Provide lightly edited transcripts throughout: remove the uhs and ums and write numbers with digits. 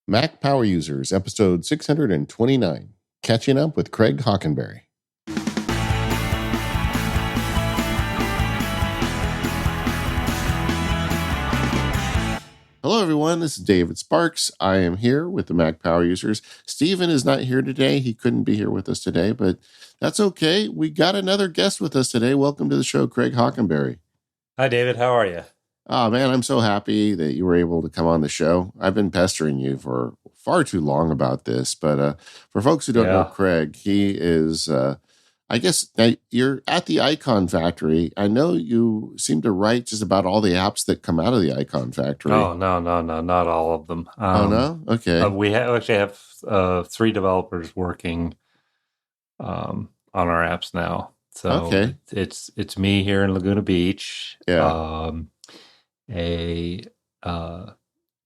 Mac Power Users, episode 629. Catching up with Craig Hockenberry. Hello, everyone. This is David Sparks. I am here with the Mac Power Users. Stephen is not here today. He couldn't be here with us today, but that's okay. We got another guest with us today. Welcome to the show, Craig Hockenberry. Hi, David. How are you? Oh, man, I'm so happy that you were able to come on the show. I've been pestering you for far too long about this, but for folks who don't know Craig, he is, I guess, now you're at the Icon Factory. I know you seem to write just about all the apps that come out of the Icon Factory. Oh, no, not all of them. Oh, no? Okay. We actually have 3 developers working on our apps now. So okay. It's me here in Laguna Beach. Yeah.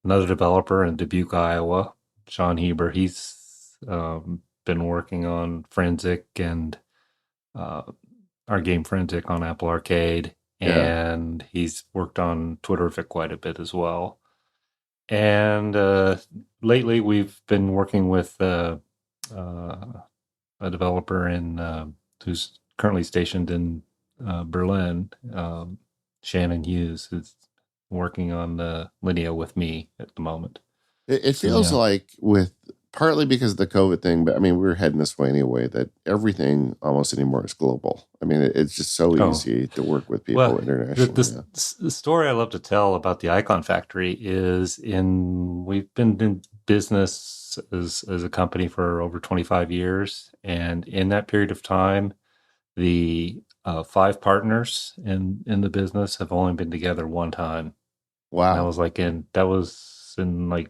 Another developer in Dubuque, Iowa, Sean Heber. He's been working on Forensic and our game Forensic on Apple Arcade, and he's worked on Twitterrific quite a bit as well. And lately, we've been working with a developer who's currently stationed in Berlin, Shannon Hughes, who's working on Linea with me at the moment. It feels like partly because of the COVID thing, but I mean, we're heading this way anyway, that everything almost anymore is global. I mean, it's just so easy to work with people internationally. The story I love to tell about the Icon Factory is we've been in business as a company for over 25 years. And in that period of time, the 5 partners in the business have only been together one time. Wow. And that was in I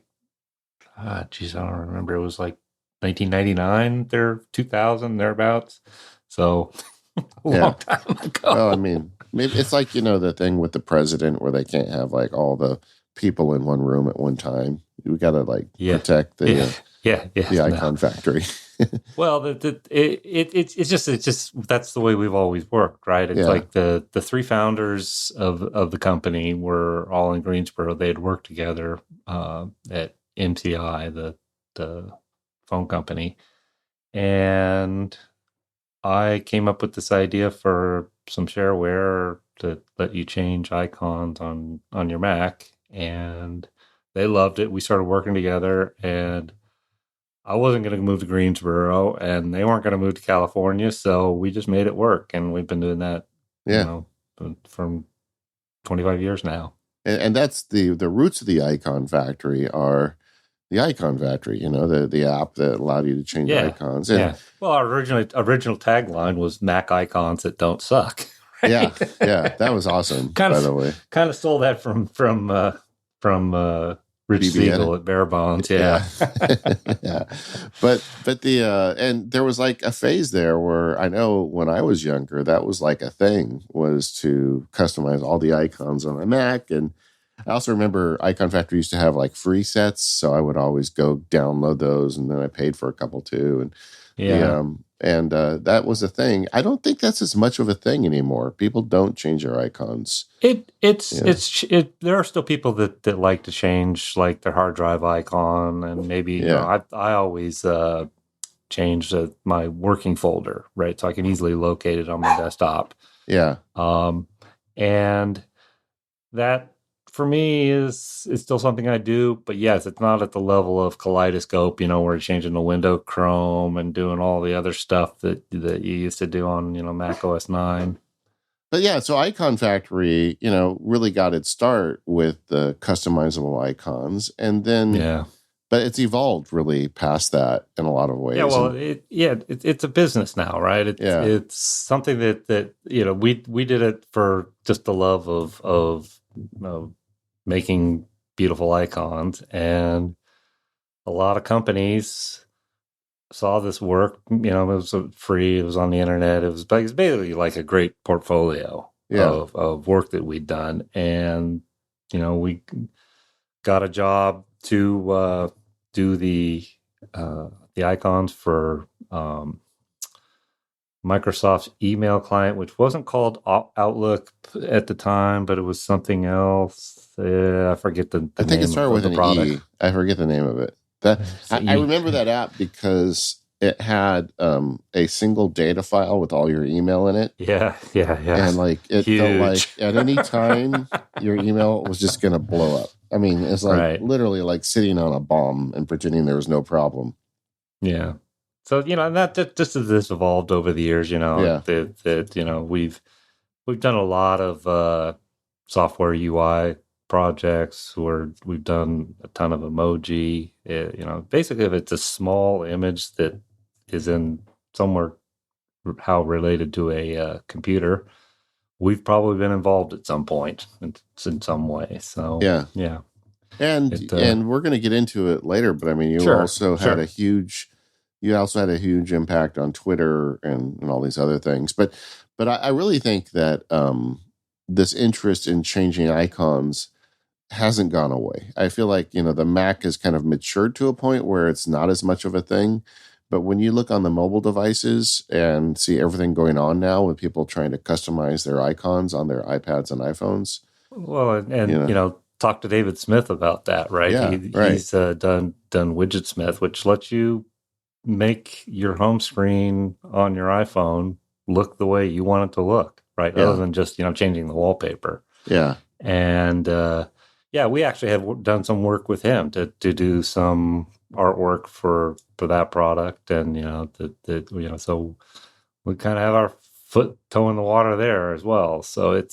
don't remember. It was like 1999, 2000, thereabouts. So a long time ago. Well, I mean, maybe it's like, the thing with the president where they can't have like all the people in one room at one time. We got to protect the Icon Factory. Well, it's just that's the way we've always worked, right? It's like the 3 founders of the company were all in Greensboro. They had worked together at MCI, the phone company, and I came up with this idea for some shareware to let you change icons on your Mac, and they loved it. We started working together, and I wasn't going to move to Greensboro, and they weren't going to move to California, so we just made it work, and we've been doing that, from 25 years now. And that's the roots of the Icon Factory are the Icon Factory, the app that allowed you to change icons. And, well, our original tagline was Mac icons that don't suck. Right? Yeah, that was awesome. By the way, kind of stole that from Rich Siegel at Bare Bones. Yeah. But and there was like a phase there where I know when I was younger, that was like a thing, was to customize all the icons on my Mac. And I also remember Icon Factory used to have like free sets, so I would always go download those, and then I paid for a couple too. And that was a thing. I don't think that's as much of a thing anymore. People don't change their icons. There are still people that like to change like their hard drive icon, and maybe I always change my working folder, right, so I can easily locate it on my desktop. Yeah. And that, for me, is still something I do, but yes, it's not at the level of Kaleidoscope, where you're changing the window Chrome and doing all the other stuff that you used to do on, Mac OS 9. But so Icon Factory, really got its start with the customizable icons, and then but it's evolved really past that in a lot of ways. Yeah, well, it's a business now, right? It's something that we did it for just the love of making beautiful icons, and a lot of companies saw this work. It was free, it was on the internet, it was basically like a great portfolio of work that we'd done, and we got a job to do the icons for Microsoft's email client, which wasn't called Outlook at the time, but it was something else. I forget the name. I think it started with an product. E. I forget the name of it. That So I remember that app because it had a single data file with all your email in it. yeah. And like it felt like Huge. at any time your email was just going to blow up. I mean, it's like Right. literally like sitting on a bomb and pretending there was no problem. Yeah. So, and that just as this evolved over the years, Yeah. we've done a lot of software UI projects where we've done a ton of emoji. Basically, if it's a small image that is in somewhere how related to a computer, we've probably been involved at some point in some way. So, Yeah. yeah. And we're going to get into it later, but I mean, you Sure. also had a huge impact on Twitter and all these other things. But I really think that this interest in changing icons hasn't gone away. I feel like, the Mac has kind of matured to a point where it's not as much of a thing. But when you look on the mobile devices and see everything going on now with people trying to customize their icons on their iPads and iPhones. Well, and talk to David Smith about that, right? Yeah, right. He's done Widget Smith, which lets you make your home screen on your iPhone look the way you want it to look, right? Yeah. Other than just changing the wallpaper. Yeah. And we actually have done some work with him to do some artwork for that product, and so we kind of have our toe in the water there as well. So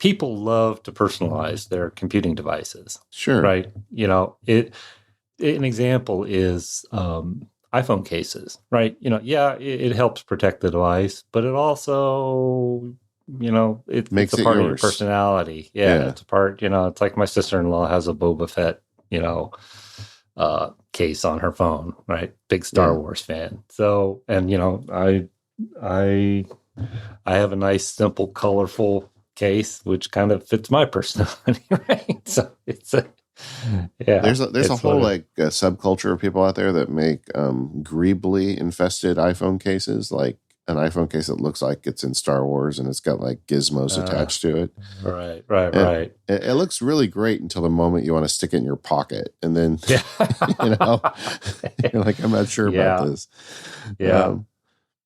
people love to personalize their computing devices. Sure. Right. An example is iPhone cases, right? It helps protect the device, but it also, it's a part of your personality. Yeah. It's a part, it's like my sister-in-law has a Boba Fett, case on her phone, right? Big Star Wars fan. So, and, I have a nice, simple, colorful case, which kind of fits my personality, right? So there's a whole subculture of people out there that make greebly infested iPhone cases, like an iPhone case that looks like it's in Star Wars and it's got like gizmos attached to it. Right. It looks really great until the moment you want to stick it in your pocket, and then you're like, I'm not sure about this.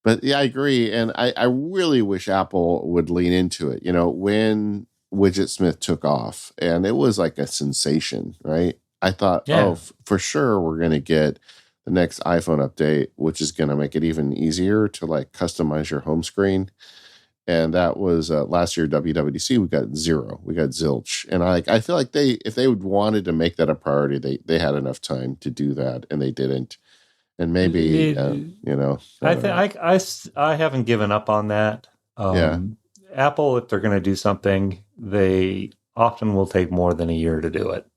But yeah, I agree. And I really wish Apple would lean into it. When Widget Smith took off, and it was like a sensation, right? I thought, for sure, we're going to get the next iPhone update, which is going to make it even easier to like customize your home screen. And that was last year, WWDC, we got zilch. And I feel like if they would wanted to make that a priority, they had enough time to do that, and they didn't. And maybe, I haven't given up on that. Apple, if they're going to do something, they often will take more than a year to do it.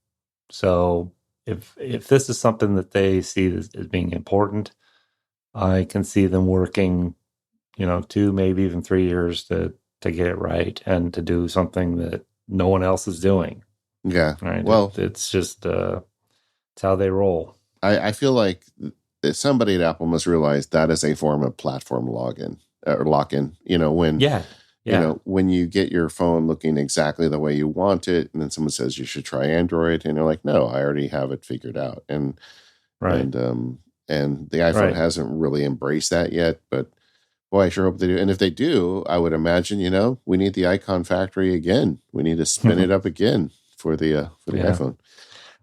So if this is something that they see as being important, I can see them working, 2, maybe even 3 years to get it right and to do something that no one else is doing. Yeah. Right. Well, it's just it's how they roll. I feel like somebody at Apple must realize that is a form of platform lock-in. When you get your phone looking exactly the way you want it, and then someone says you should try Android, and you're like, no, I already have it figured out. And the iPhone hasn't really embraced that yet, but boy, I sure hope they do. And if they do, I would imagine, we need the icon factory again. We need to spin it up again for the iPhone.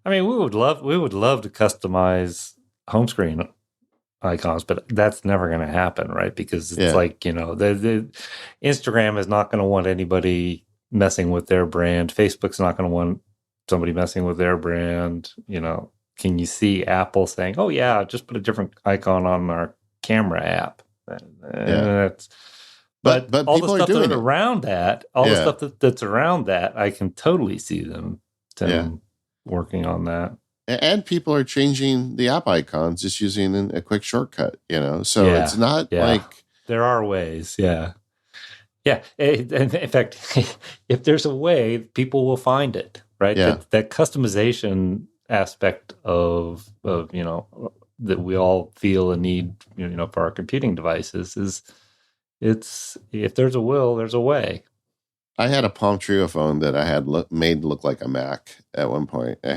I mean, we would love to customize home screen icons, but that's never going to happen, right? Because it's like, the Instagram is not going to want anybody messing with their brand. Facebook's not going to want somebody messing with their brand. Can you see Apple saying, oh yeah, just put a different icon on our camera app? But all the stuff that's around that, the stuff that's around that, I can totally see them working on that. And people are changing the app icons just using a quick shortcut, So it's not like there are ways, yeah. In fact, if there's a way, people will find it, right? Yeah. That customization aspect of that we all feel a need, for our computing devices if there's a will, there's a way. I had a Palm Trio phone that I had made look like a Mac at one point. It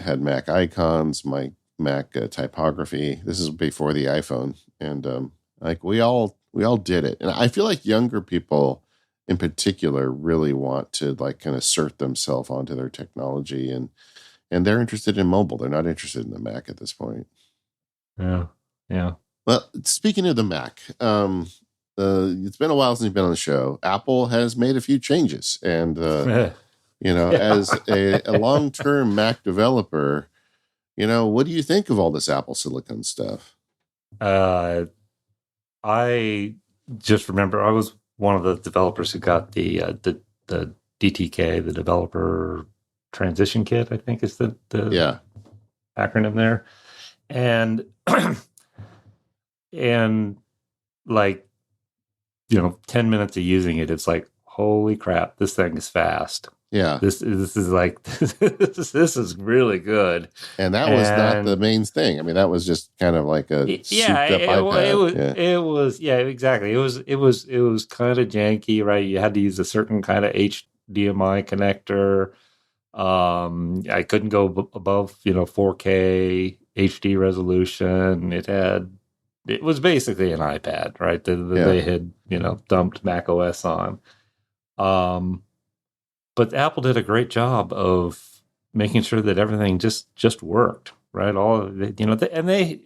had Mac icons, my Mac typography. This is before the iPhone, and like we all did it. And I feel like younger people, in particular, really want to like kind of assert themselves onto their technology, and they're interested in mobile. They're not interested in the Mac at this point. Yeah, yeah. Well, speaking of the Mac, it's been a while since you've been on the show. Apple has made a few changes, and as a long-term Mac developer, what do you think of all this Apple Silicon stuff? I just remember I was one of the developers who got the DTK, the developer transition kit, I think is the acronym there. And and like 10 minutes of using it, it's like, holy crap, this thing is fast. Yeah, this is like this is really good. And that was not the main thing. I mean, that was just kind of like a souped up iPad. It was exactly. It was kind of janky, right? You had to use a certain kind of HDMI connector. I couldn't go above 4K HD resolution. It was basically an iPad, right? That they had dumped Mac OS on. But Apple did a great job of making sure that everything just worked, right? And they,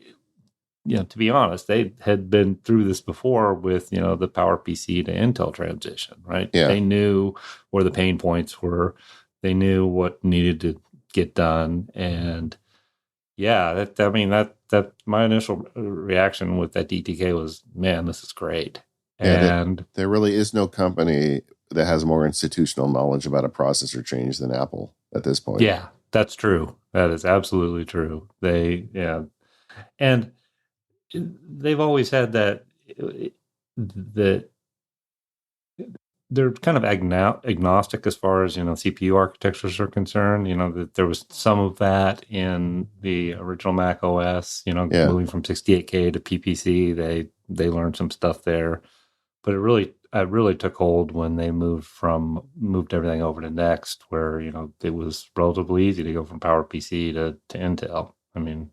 to be honest, they had been through this before with the PowerPC to Intel transition, right? Yeah. They knew where the pain points were. They knew what needed to get done, and that my initial reaction with that DTK was, man, this is great. And there really is no company that has more institutional knowledge about a processor change than Apple at this point. Yeah, that's true. That is absolutely true. And they've always had that they're kind of agnostic as far as CPU architectures are concerned. That there was some of that in the original Mac OS. Moving from 68K to PPC, they learned some stuff there, but it really took hold when they moved everything over to Next, where it was relatively easy to go from PowerPC to Intel. I mean,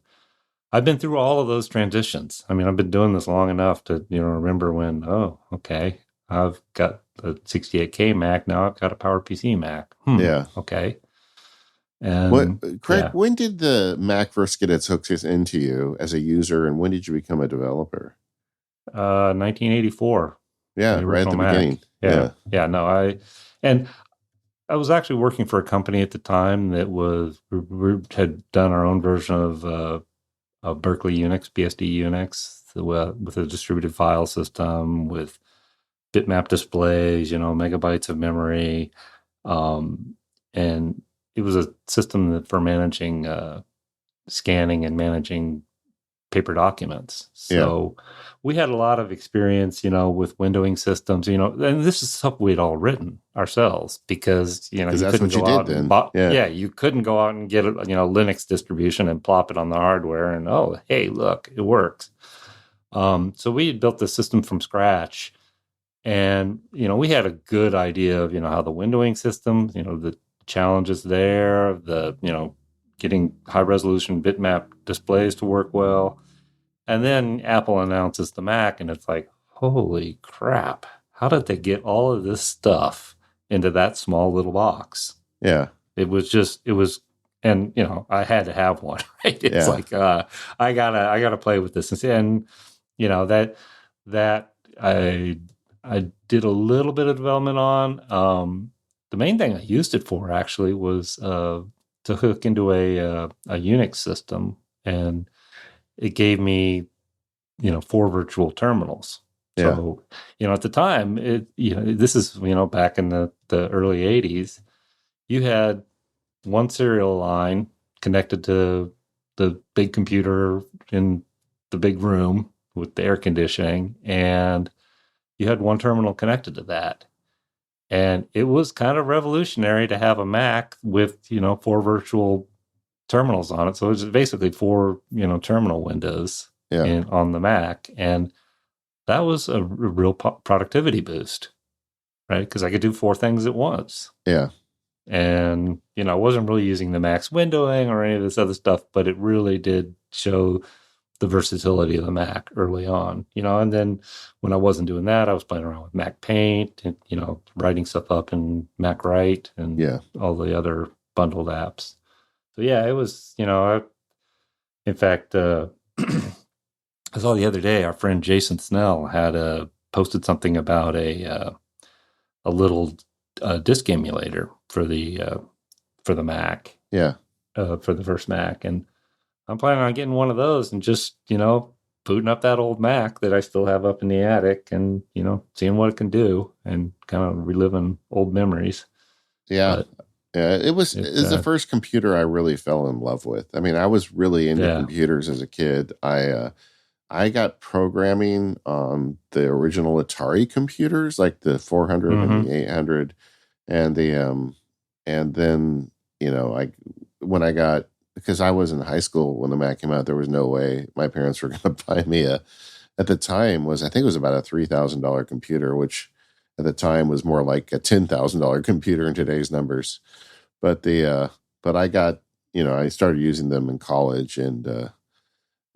I've been through all of those transitions. I mean, I've been doing this long enough to remember when, oh, okay, I've got a 68K Mac, now I've got a PowerPC Mac. Yeah. Okay. And Craig, when did the Mac first get its hooks into you as a user, and when did you become a developer? 1984. Yeah, right at the beginning. Yeah. No, I was actually working for a company at the time that we had done our own version of Berkeley Unix, BSD Unix, with a distributed file system with bitmap displays, megabytes of memory, and it was a system for managing scanning and managing paper documents. So we had a lot of experience, with windowing systems, and this is stuff we'd all written ourselves because, you couldn't go out and you couldn't go out and get a, Linux distribution and plop it on the hardware and, oh, hey, look, it works. So we had built the system from scratch, and, we had a good idea of, how the windowing system, the challenges there, getting high resolution bitmap displays to work well. And then Apple announces the Mac, and it's like, holy crap, how did they get all of this stuff into that small little box? Yeah. It was, and I had to have one, right? It's like, I gotta play with this. And that I did a little bit of development on. The main thing I used it for actually was to hook into a Unix system, and it gave me 4 virtual terminals. So at the time, this is back in the early 80s, you had one serial line connected to the big computer in the big room with the air conditioning, and you had one terminal connected to that. And it was kind of revolutionary to have a Mac with 4 virtual terminals on it. So it was basically 4 terminal windows on the Mac, and that was a real productivity boost. right? Because I could do 4 things at once. Yeah. And, I wasn't really using the max windowing or any of this other stuff, but it really did show the versatility of the Mac early on, and then when I wasn't doing that, I was playing around with Mac Paint and, writing stuff up in Mac Write and all the other bundled apps. So yeah, it was, in fact, I saw the other day, our friend Jason Snell had posted something about a little disk emulator for the Mac. Yeah. For the first Mac. And I'm planning on getting one of those and just, booting up that old Mac that I still have up in the attic and, seeing what it can do and kind of reliving old memories. Yeah. But yeah. It was the first computer I really fell in love with. I mean, I was really into computers as a kid. I got programming on the original Atari computers, like the 400 and the 800, and then when I got, because I was in high school when the Mac came out, there was no way my parents were going to buy me at the time I think it was about a $3,000 computer, which at the time was more like a $10,000 computer in today's numbers. But but I got, I started using them in college, and the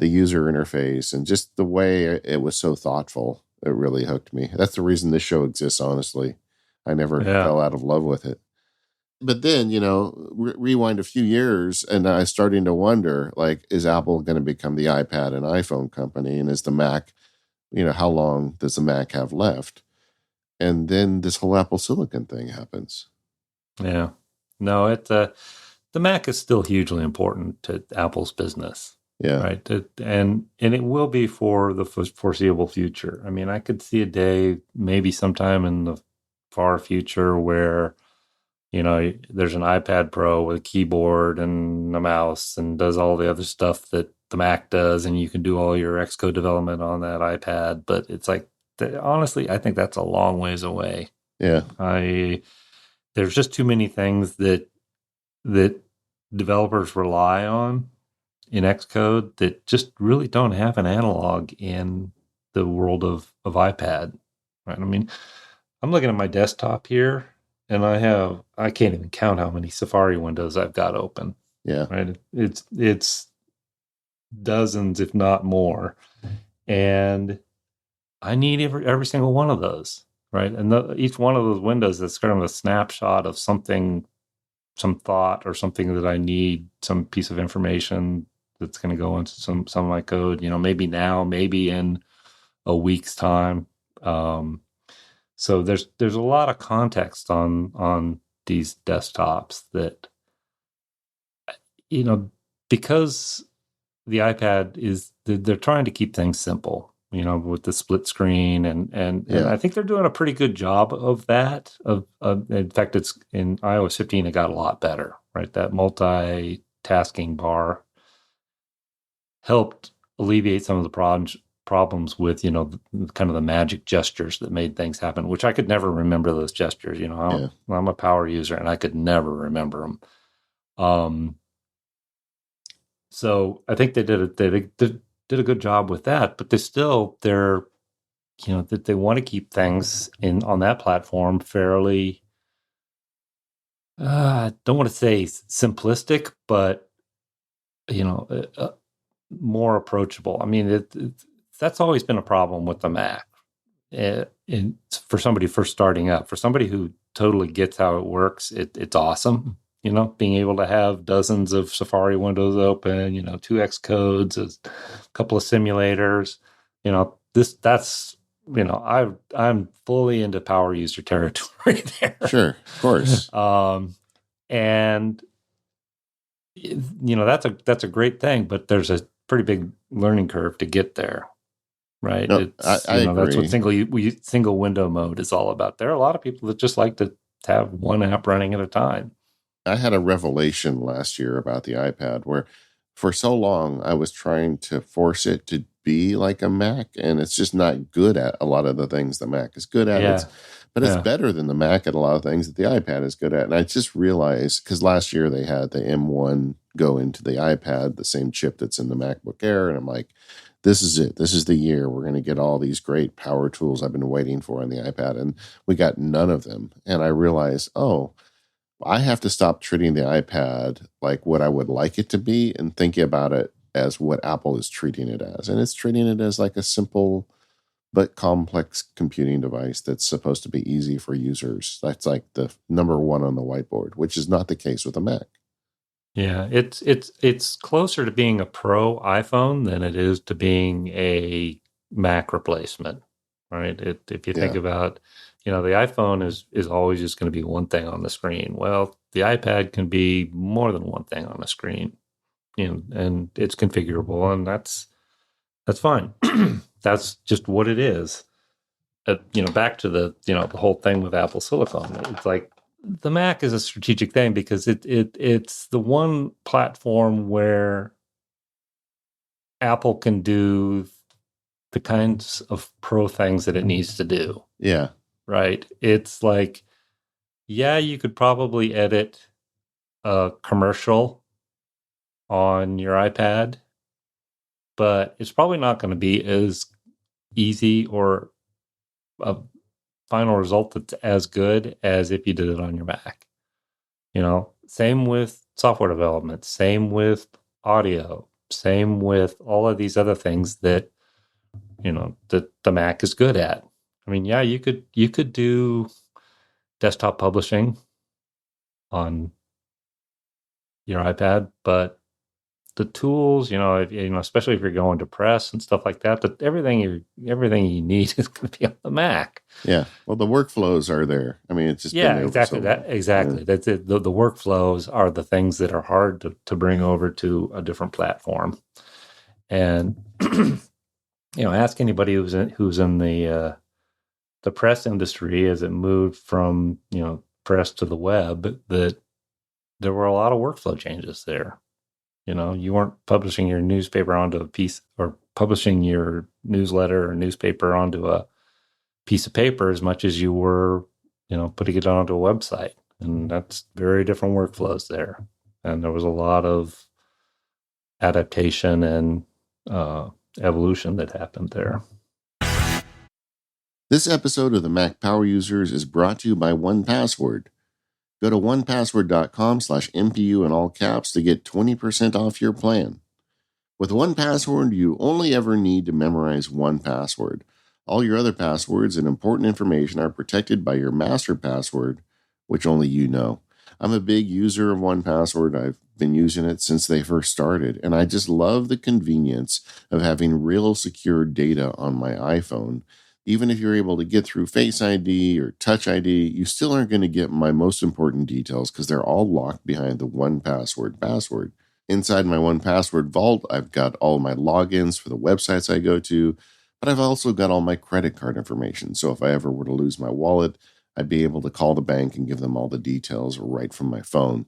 user interface and just the way it was so thoughtful, it really hooked me. That's the reason this show exists, honestly. I never fell out of love with it. But then, rewind a few years, and I was starting to wonder, like, is Apple going to become the iPad and iPhone company? And is the Mac, how long does the Mac have left? And then this whole Apple Silicon thing happens. Yeah. No, the Mac is still hugely important to Apple's business. Yeah. Right. And it will be for the foreseeable future. I mean, I could see a day, maybe sometime in the far future, where, there's an iPad Pro with a keyboard and a mouse and does all the other stuff that the Mac does, and you can do all your Xcode development on that iPad. But it's like, honestly, I think that's a long ways away. Yeah. There's just too many things that developers rely on in Xcode that just really don't have an analog in the world of iPad, right? I mean, I'm looking at my desktop here, and I can't even count how many Safari windows I've got open. Yeah. Right. It's dozens, if not more. And I need every single one of those, right? And each one of those windows is kind of a snapshot of something, some thought or something that I need, some piece of information that's going to go into some of my code, maybe now, maybe in a week's time. So there's a lot of context on these desktops that, because the iPad they're trying to keep things simple, with the split screen and I think they're doing a pretty good job of that. In fact, it's in iOS 15, it got a lot better, right? That multitasking bar helped alleviate some of the problems with, kind of the magic gestures that made things happen, which I could never remember those gestures. I'm a power user and I could never remember them. So I think they did a good job with that, but they're that they want to keep things on that platform fairly, I don't want to say simplistic, but more approachable. I mean, that's always been a problem with the Mac. For somebody first starting up, for somebody who totally gets how it works, it's awesome. Being able to have dozens of Safari windows open, 2x codes, a couple of simulators, I'm fully into power user territory there. Sure, of course. And that's a great thing, but there's a pretty big learning curve to get there, right? No, I agree. That's what single window mode is all about. There are a lot of people that just like to have one app running at a time. I had a revelation last year about the iPad where for so long I was trying to force it to be like a Mac, and it's just not good at a lot of the things the Mac is good at. Yeah. It's better than the Mac at a lot of things that the iPad is good at. And I just realized, because last year they had the M1 go into the iPad, the same chip that's in the MacBook Air, and I'm like, this is it. This is the year we're going to get all these great power tools I've been waiting for on the iPad. And we got none of them. And I realized, oh, I have to stop treating the iPad like what I would like it to be and thinking about it as what Apple is treating it as. And it's treating it as like a simple but complex computing device that's supposed to be easy for users. That's like the number one on the whiteboard, which is not the case with a Mac. Yeah, it's closer to being a pro iPhone than it is to being a Mac replacement, right? If you think about, the iPhone is always just going to be one thing on the screen. Well, the iPad can be more than one thing on the screen, and it's configurable, and that's fine. That's just what it is. Back to the whole thing with Apple Silicon. It's like the Mac is a strategic thing because it's the one platform where Apple can do the kinds of pro things that it needs to do. Yeah. Right. It's like, yeah, you could probably edit a commercial on your iPad, but it's probably not going to be as easy or a final result that's as good as if you did it on your Mac. Same with software development, same with audio, same with all of these other things that that the Mac is good at. I mean, yeah, you could do desktop publishing on your iPad, but the tools, especially if you're going to press and stuff like that, everything you need is going to be on the Mac. Yeah. Well, the workflows are there. I mean, it's just exactly that. Exactly. Yeah. That's it. The workflows are the things that are hard to bring over to a different platform. And ask anybody who's in the press industry as it moved from press to the web, that there were a lot of workflow changes there. You weren't publishing your newspaper onto a piece, or publishing your newsletter or newspaper onto a piece of paper as much as you were, putting it onto a website. And that's very different workflows there. And there was a lot of adaptation and evolution that happened there. This episode of the Mac Power Users is brought to you by 1Password. Go to 1Password.com/MPU in all caps to get 20% off your plan. With 1Password, you only ever need to memorize one password. All your other passwords and important information are protected by your master password, which only you know. I'm a big user of 1Password. I've been using it since they first started, and I just love the convenience of having real secure data on my iPhone. Even if you're able to get through Face ID or Touch ID, you still aren't going to get my most important details because they're all locked behind the 1Password password. Inside my 1Password vault, I've got all my logins for the websites I go to, but I've also got all my credit card information. So if I ever were to lose my wallet, I'd be able to call the bank and give them all the details right from my phone.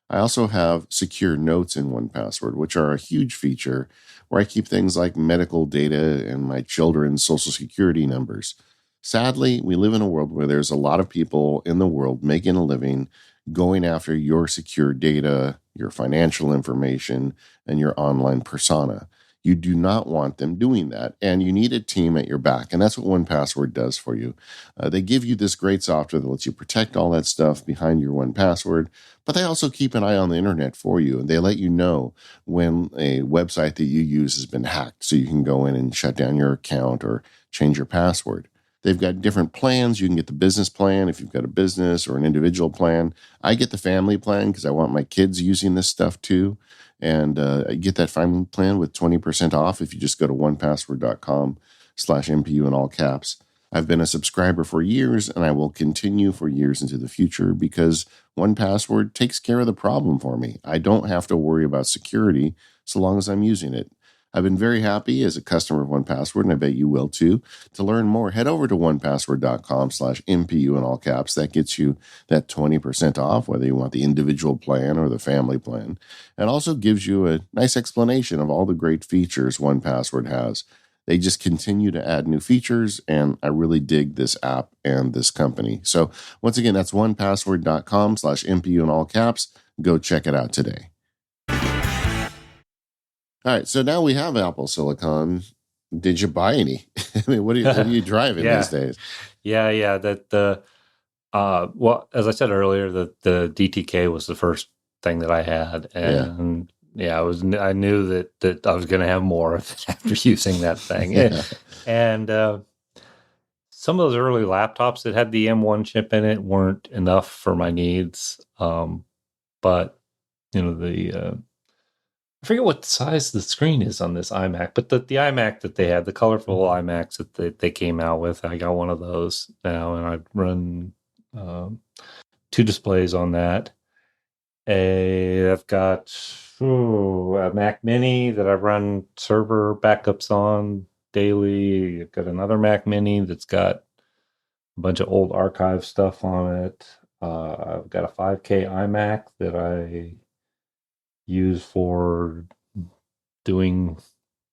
I also have secure notes in 1Password, which are a huge feature where I keep things like medical data and my children's social security numbers. Sadly, we live in a world where there's a lot of people in the world making a living going after your secure data, your financial information, and your online persona. You do not want them doing that, and you need a team at your back, and that's what 1Password does for you. They give you this great software that lets you protect all that stuff behind your 1Password, but they also keep an eye on the internet for you, and they let you know when a website that you use has been hacked, so you can go in and shut down your account or change your password. They've got different plans. You can get the business plan if you've got a business, or an individual plan. I get the family plan because I want my kids using this stuff too. And I get that family plan with 20% off if you just go to 1Password.com/MPU in all caps. I've been a subscriber for years, and I will continue for years into the future because 1Password takes care of the problem for me. I don't have to worry about security so long as I'm using it. I've been very happy as a customer of 1Password, and I bet you will too. To learn more, head over to 1Password.com/MPU in all caps. That gets you that 20% off, whether you want the individual plan or the family plan. And also gives you a nice explanation of all the great features 1Password has. They just continue to add new features, and I really dig this app and this company. So once again, that's 1Password.com/MPU in all caps. Go check it out today. All right, so now we have Apple Silicon. did you buy any? I mean, what are you driving these days? Yeah. That the well, as I said earlier, the DTK was the first thing that I had, and I knew that I was going to have more of it after using that thing, and some of those early laptops that had the M1 chip in it weren't enough for my needs, but the I forget what size the screen is on this iMac, but the iMac that they had, the colorful iMacs that they came out with, I got one of those now, and I run 2 displays on that. I've got a Mac Mini that I run server backups on daily. I've got another Mac Mini that's got a bunch of old archive stuff on it. I've got a 5K iMac that I use for doing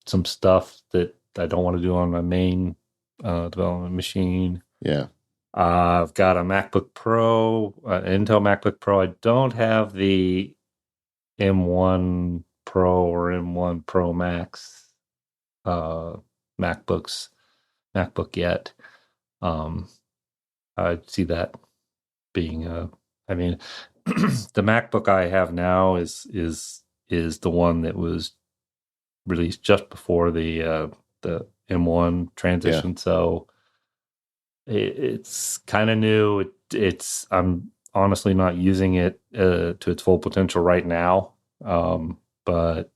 some stuff that I don't want to do on my main development machine. Yeah. I've got a MacBook Pro, Intel MacBook Pro. I don't have the M1 Pro or M1 Pro Max MacBook yet. I see that being I mean, the MacBook I have now is the one that was released just before the M1 transition, so it's kind of new. I'm honestly not using it to its full potential right now, but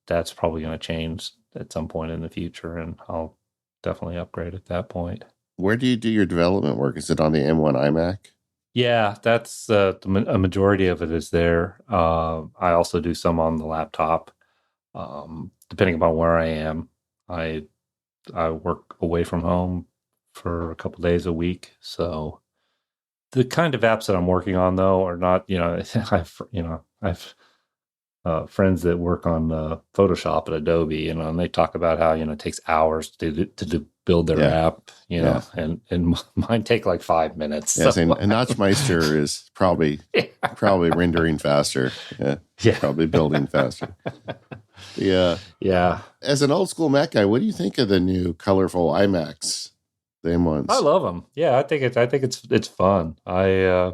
that's probably going to change at some point in the future, and I'll definitely upgrade at that point. Where do you do your development work? Is it on the M1 iMac? Yeah, that's a majority of it is there. I also do some on the laptop, depending upon where I am. I work away from home for a couple days a week, so the kind of apps that I'm working on though are not. I've friends that work on Photoshop at Adobe, and they talk about how it takes hours to build their app, and mine take like 5 minutes. Yes, and Notchmeister is probably rendering faster. Yeah, probably building faster. Yeah. As an old school Mac guy, what do you think of the new colorful iMacs, the M1s? I love them. Yeah, I think it's fun. I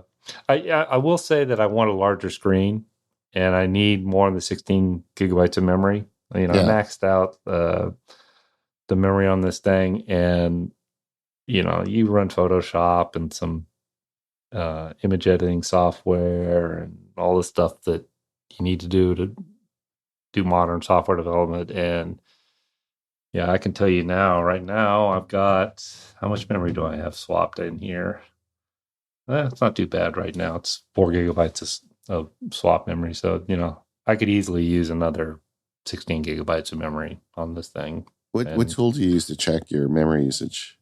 will say that I want a larger screen, and I need more than the 16 gigabytes of memory. I maxed out the memory on this thing, and you run Photoshop and some image editing software and all the stuff that you need to do modern software development. And I can tell you right now, I've got, how much memory do I have swapped in here? It's not too bad right now. It's 4 gigabytes of swap memory. So, I could easily use another 16 gigabytes of memory on this thing. What tool do you use to check your memory usage?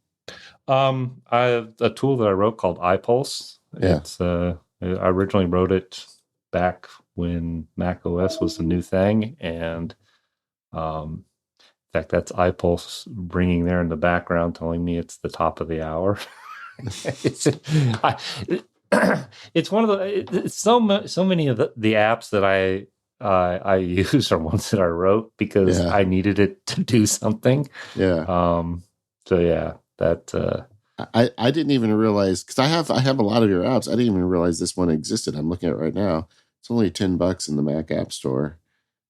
I have a tool that I wrote called iPulse. Yeah. It's I originally wrote it back when Mac OS was the new thing, and in fact, that's iPulse ringing there in the background, telling me it's the top of the hour. It's one of the so many of the apps that I use are ones that I wrote because I needed it to do something. Yeah. So yeah, that. I didn't even realize, because I have a lot of your apps. I didn't even realize this one existed. I'm looking at it right now. It's only $10 in the Mac App Store.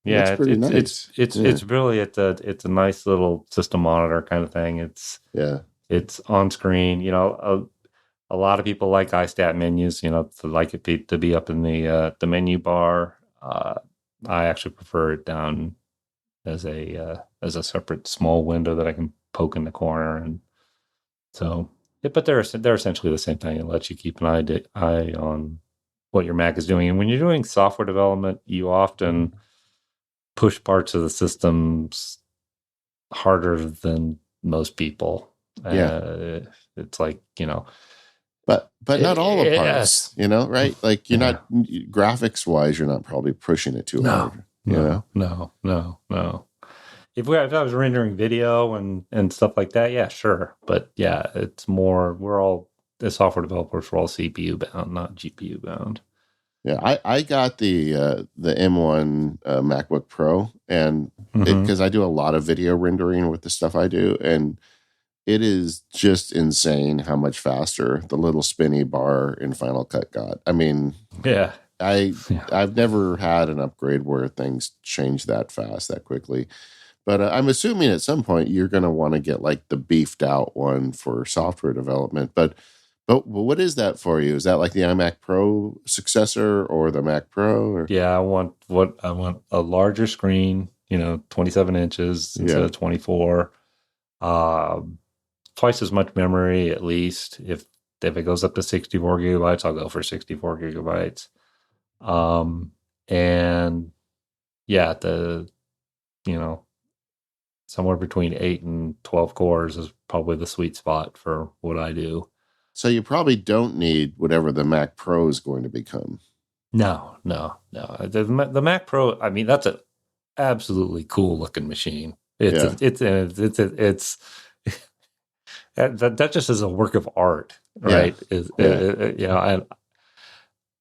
Yeah, that's pretty nice. It's really it's a nice little system monitor kind of thing. It's on screen. A lot of people like iStat menus. To like it to be up in the menu bar. I actually prefer it down as a separate small window that I can poke in the corner, and so. But they're essentially the same thing. It lets you keep an eye on what your Mac is doing. And when you're doing software development, you often push parts of the systems harder than most people. Yeah. It's like, But not all the parts, right? Like you're not, graphics wise, you're not probably pushing it too hard. No. If I was rendering video and stuff like that, yeah, sure. But yeah, it's more, we're all, as software developers, we're all CPU bound, not GPU bound. Yeah, I got the M1 MacBook Pro, and Mm-hmm. because I do a lot of video rendering with the stuff I do, and it is just insane how much faster the little spinny bar in Final Cut got. I mean, Yeah. I Yeah. I've never had an upgrade where things change that fast that quickly. But I'm assuming at some point you're going to want to get like the beefed out one for software development. But what is that for you? Is that like the iMac Pro successor or the Mac Pro? Or Yeah, I want a larger screen, 27 inches instead yeah, of 24. Um, Twice as much memory at least. If it goes up to 64 gigabytes, I'll go for 64 gigabytes. And yeah, you know, somewhere between 8 and 12 cores is probably the sweet spot for what I do. so you probably don't need whatever the Mac Pro is going to become. No, no, no. The Mac Pro, I mean, that's a absolutely cool looking machine. Yeah, That just is a work of art, yeah, right? Is yeah.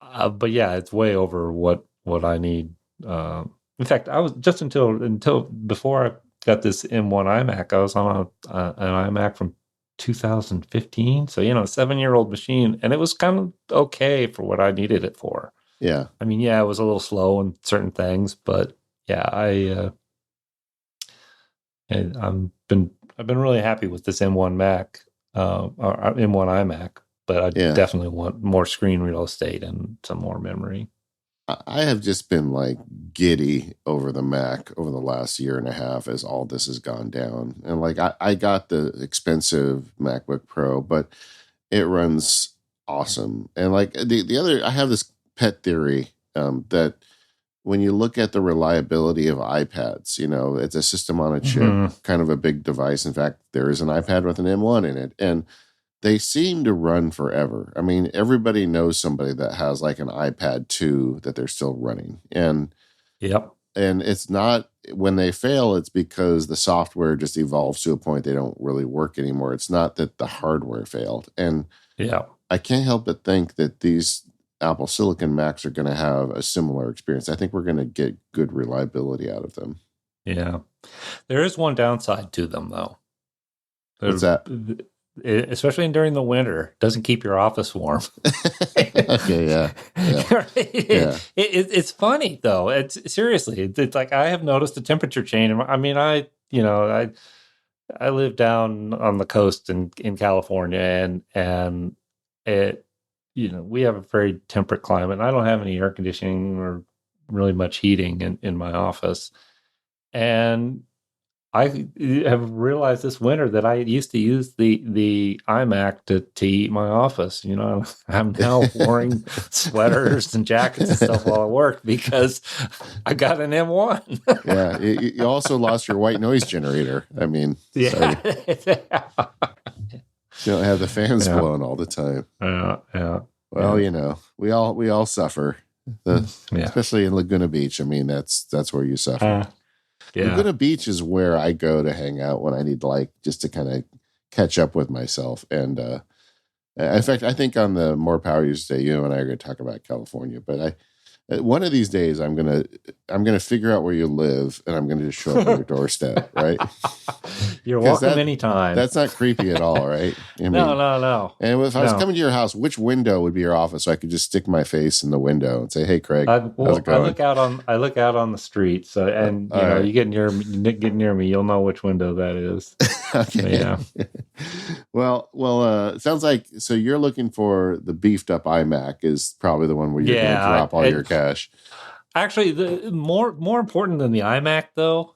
and but yeah, it's way over what I need. In fact, I was just until before I got this M1 iMac, I was on an iMac from 2015. So 7-year-old machine, and it was kind of okay for what I needed it for. Yeah. I mean, yeah, it was a little slow in certain things, but yeah, and I've been really happy with this M1 Mac, or M1 iMac, but I Yeah. definitely want more screen real estate and some more memory. I have just been like giddy over the Mac over the last year and a half as all this has gone down. And like I got the expensive MacBook Pro, but it runs awesome. And like the other, I have this pet theory that when you look at the reliability of iPads, it's a system on a chip, Mhm. kind of a big device. In fact, there is an iPad with an M1 in it. And they seem to run forever. I mean, everybody knows somebody that has like an iPad 2 that they're still running. Yep. And it's not when they fail, it's because the software just evolves to a point they don't really work anymore. It's not that the hardware failed. And Yeah. I can't help but think that these Apple Silicon Macs are going to have a similar experience. I think we're going to get good reliability out of them. Yeah. There is one downside to them, though. What's that? Especially during the winter, doesn't keep your office warm. Okay, yeah, yeah, yeah, It's funny though. It's seriously. It's like I have noticed a temperature change. I mean, I live down on the coast in California, and it we have a very temperate climate. I don't have any air conditioning or really much heating in my office, and I have realized this winter that I used to use the iMac to heat my office. I'm now wearing sweaters and jackets and stuff while I work because I got an M1. yeah. You also lost your white noise generator. I mean, Yeah. sorry. You don't have the fans Yeah. blowing all the time. Yeah. Well, Yeah. we all suffer, Yeah. especially in Laguna Beach. I mean, that's where you suffer. Yeah. Laguna Beach is where I go to hang out when I need like just to kind of catch up with myself. And in fact, I think on the More Power Use Day, you and I are going to talk about California. But one of these days, I'm gonna figure out where you live, and I'm gonna just show up at your doorstep, right? You're welcome anytime. That's not creepy at all, right? I mean, No. and if I was coming to your house, which window would be your office? So I could just stick my face in the window and say, "Hey, Craig, how's it going?" I look out on the street. So, and right. you get near me, you'll know which window that is. Okay. Yeah. Well. It sounds like so you're looking for the beefed up iMac is probably the one where you're going to drop all your cash. Actually, the more important than the iMac though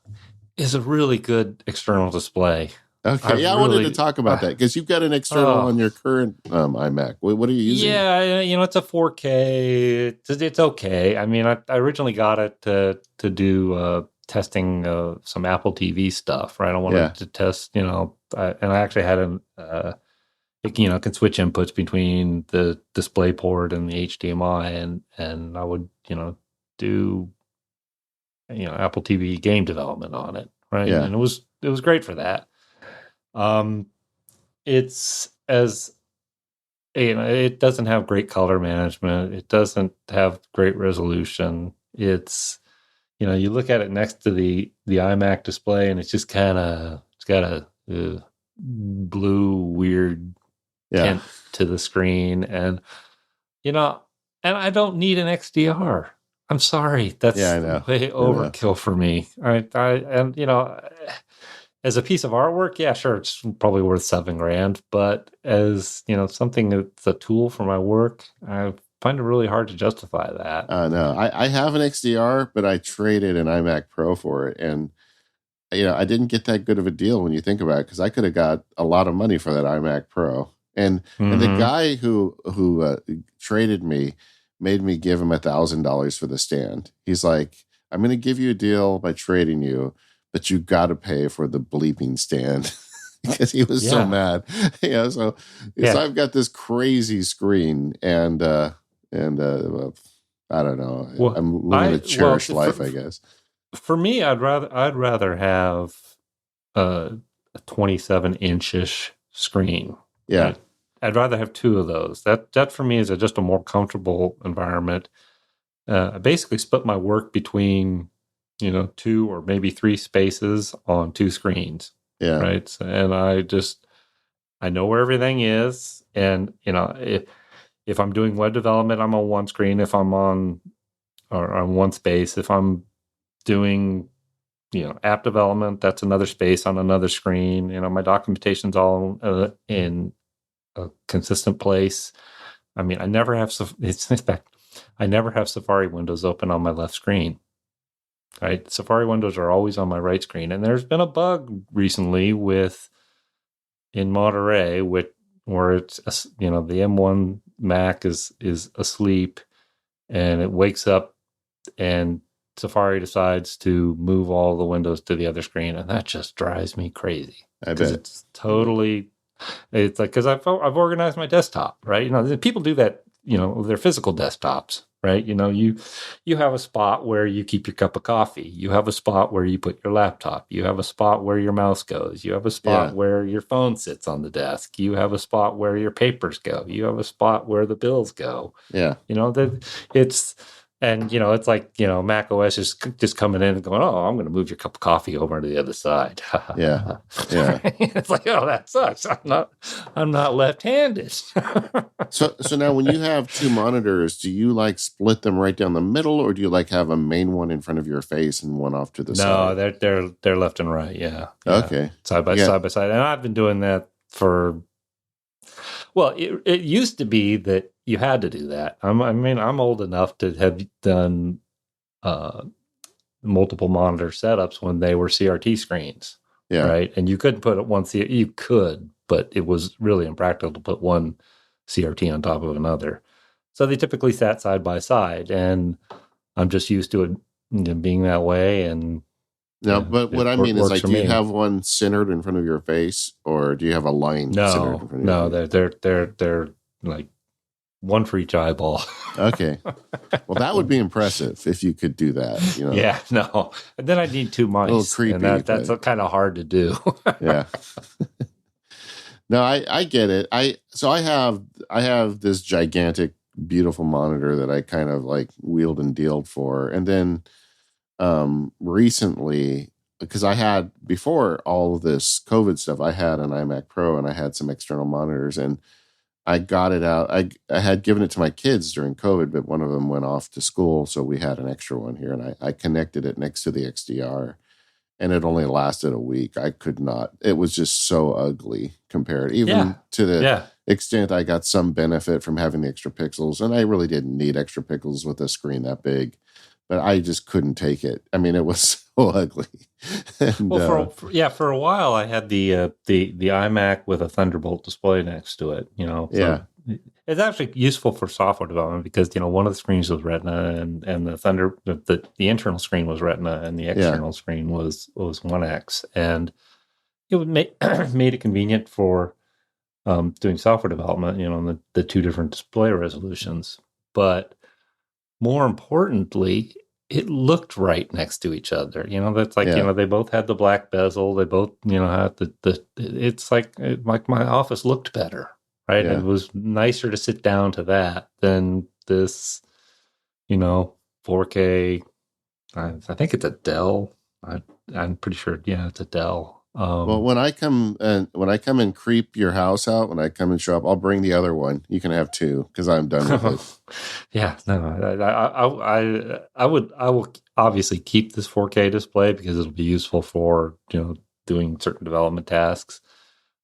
is a really good external display. Okay, I wanted to talk about that because you've got an external on your current iMac. What are you using? Yeah, it's a 4K. It's okay. I mean, I originally got it to do testing some Apple TV stuff, right? I wanted to test, and I actually had it, can switch inputs between the display port and the HDMI, and I would, do, Apple TV game development on it, right? Yeah. And it was great for that. It's as it doesn't have great color management. It doesn't have great resolution. It's you look at it next to the iMac display, and it's just it's got a blue weird tint to the screen, and you know, and I don't need an XDR. I'm sorry, that's I know. way overkill for me. And as a piece of artwork, yeah, sure, it's probably worth $7,000. But as something that's a tool for my work, I find it really hard to justify that. No, I have an XDR, but I traded an iMac Pro for it, and I didn't get that good of a deal when you think about it, because I could have got a lot of money for that iMac Pro. And the guy who traded me made me give him $1,000 for the stand. He's like, I'm going to give you a deal by trading you, but you got to pay for the bleeping stand. Because he was so mad. So I've got this crazy screen, and I don't know. Well, I'm living a cherished life, I guess. For me, I'd rather have a 27-inch-ish screen. Yeah. Right? I'd rather have two of those. That for me is just a more comfortable environment. I basically split my work between, 2 or maybe 3 spaces on 2 screens. Yeah. Right. And I know where everything is. And, if I'm doing web development, I'm on one screen. If I'm on one space, if I'm doing, app development, that's another space on another screen. My documentation's all in a consistent place. I mean, I never have Safari windows open on my left screen. Right, Safari windows are always on my right screen, and there's been a bug recently in Monterey where it's the M1 Mac is asleep, and it wakes up, and Safari decides to move all the windows to the other screen, and that just drives me crazy. I bet it's like, because I've organized my desktop, right? People do that, with their physical desktops, right? You have a spot where you keep your cup of coffee. You have a spot where you put your laptop. You have a spot where your mouse goes. You have a spot where your phone sits on the desk. You have a spot where your papers go. You have a spot where the bills go. Yeah. It's like, Mac OS is just coming in and going, oh, I'm going to move your cup of coffee over to the other side. Yeah. It's like, oh, that sucks. I'm not left-handed. So now when you have 2 monitors, do you like split them right down the middle, or do you like have a main one in front of your face and one off to the side? No, they're left and right. Yeah. Okay. Side by side. And I've been doing that well, it used to be that you had to do that. I'm old enough to have done multiple monitor setups when they were CRT screens, right? And you couldn't put you could, but it was really impractical to put one CRT on top of another. So they typically sat side by side, and I'm just used to it being that way. And but what I mean is, like, do you have one centered in front of your face, or do you have a line centered in front of your face? They're like one for each eyeball. Okay. Well, that would be impressive if you could do that. Yeah, no. And then I need 2 mice. A little creepy. And that's kind of hard to do. Yeah. No, I get it. I have this gigantic, beautiful monitor that I kind of like wheeled and dealed for. And then recently, because I had, before all of this COVID stuff, I had an iMac Pro and I had some external monitors, and I got it out. I had given it to my kids during COVID, but one of them went off to school, so we had an extra one here, and I connected it next to the XDR, and it only lasted a week. I could not. It was just so ugly compared, even to the extent I got some benefit from having the extra pixels, and I really didn't need extra pixels with a screen that big, but I just couldn't take it. I mean, it was so ugly. And, for a while I had the iMac with a Thunderbolt display next to it. So it's actually useful for software development because one of the screens was Retina, and the internal screen was Retina, and the external screen was 1X, and it would made it convenient for doing software development. On the 2 different display resolutions, but more importantly, it looked right next to each other. That's like, they both had the black bezel. They both, had it's like my office looked better, right? Yeah. It was nicer to sit down to that than this, 4K I think it's a Dell. I'm pretty sure. Yeah, it's a Dell. Well, when I come and creep your house out, when I come and show up, I'll bring the other one. You can have two because I'm done with it. Yeah, no, I will obviously keep this 4K display because it'll be useful for doing certain development tasks.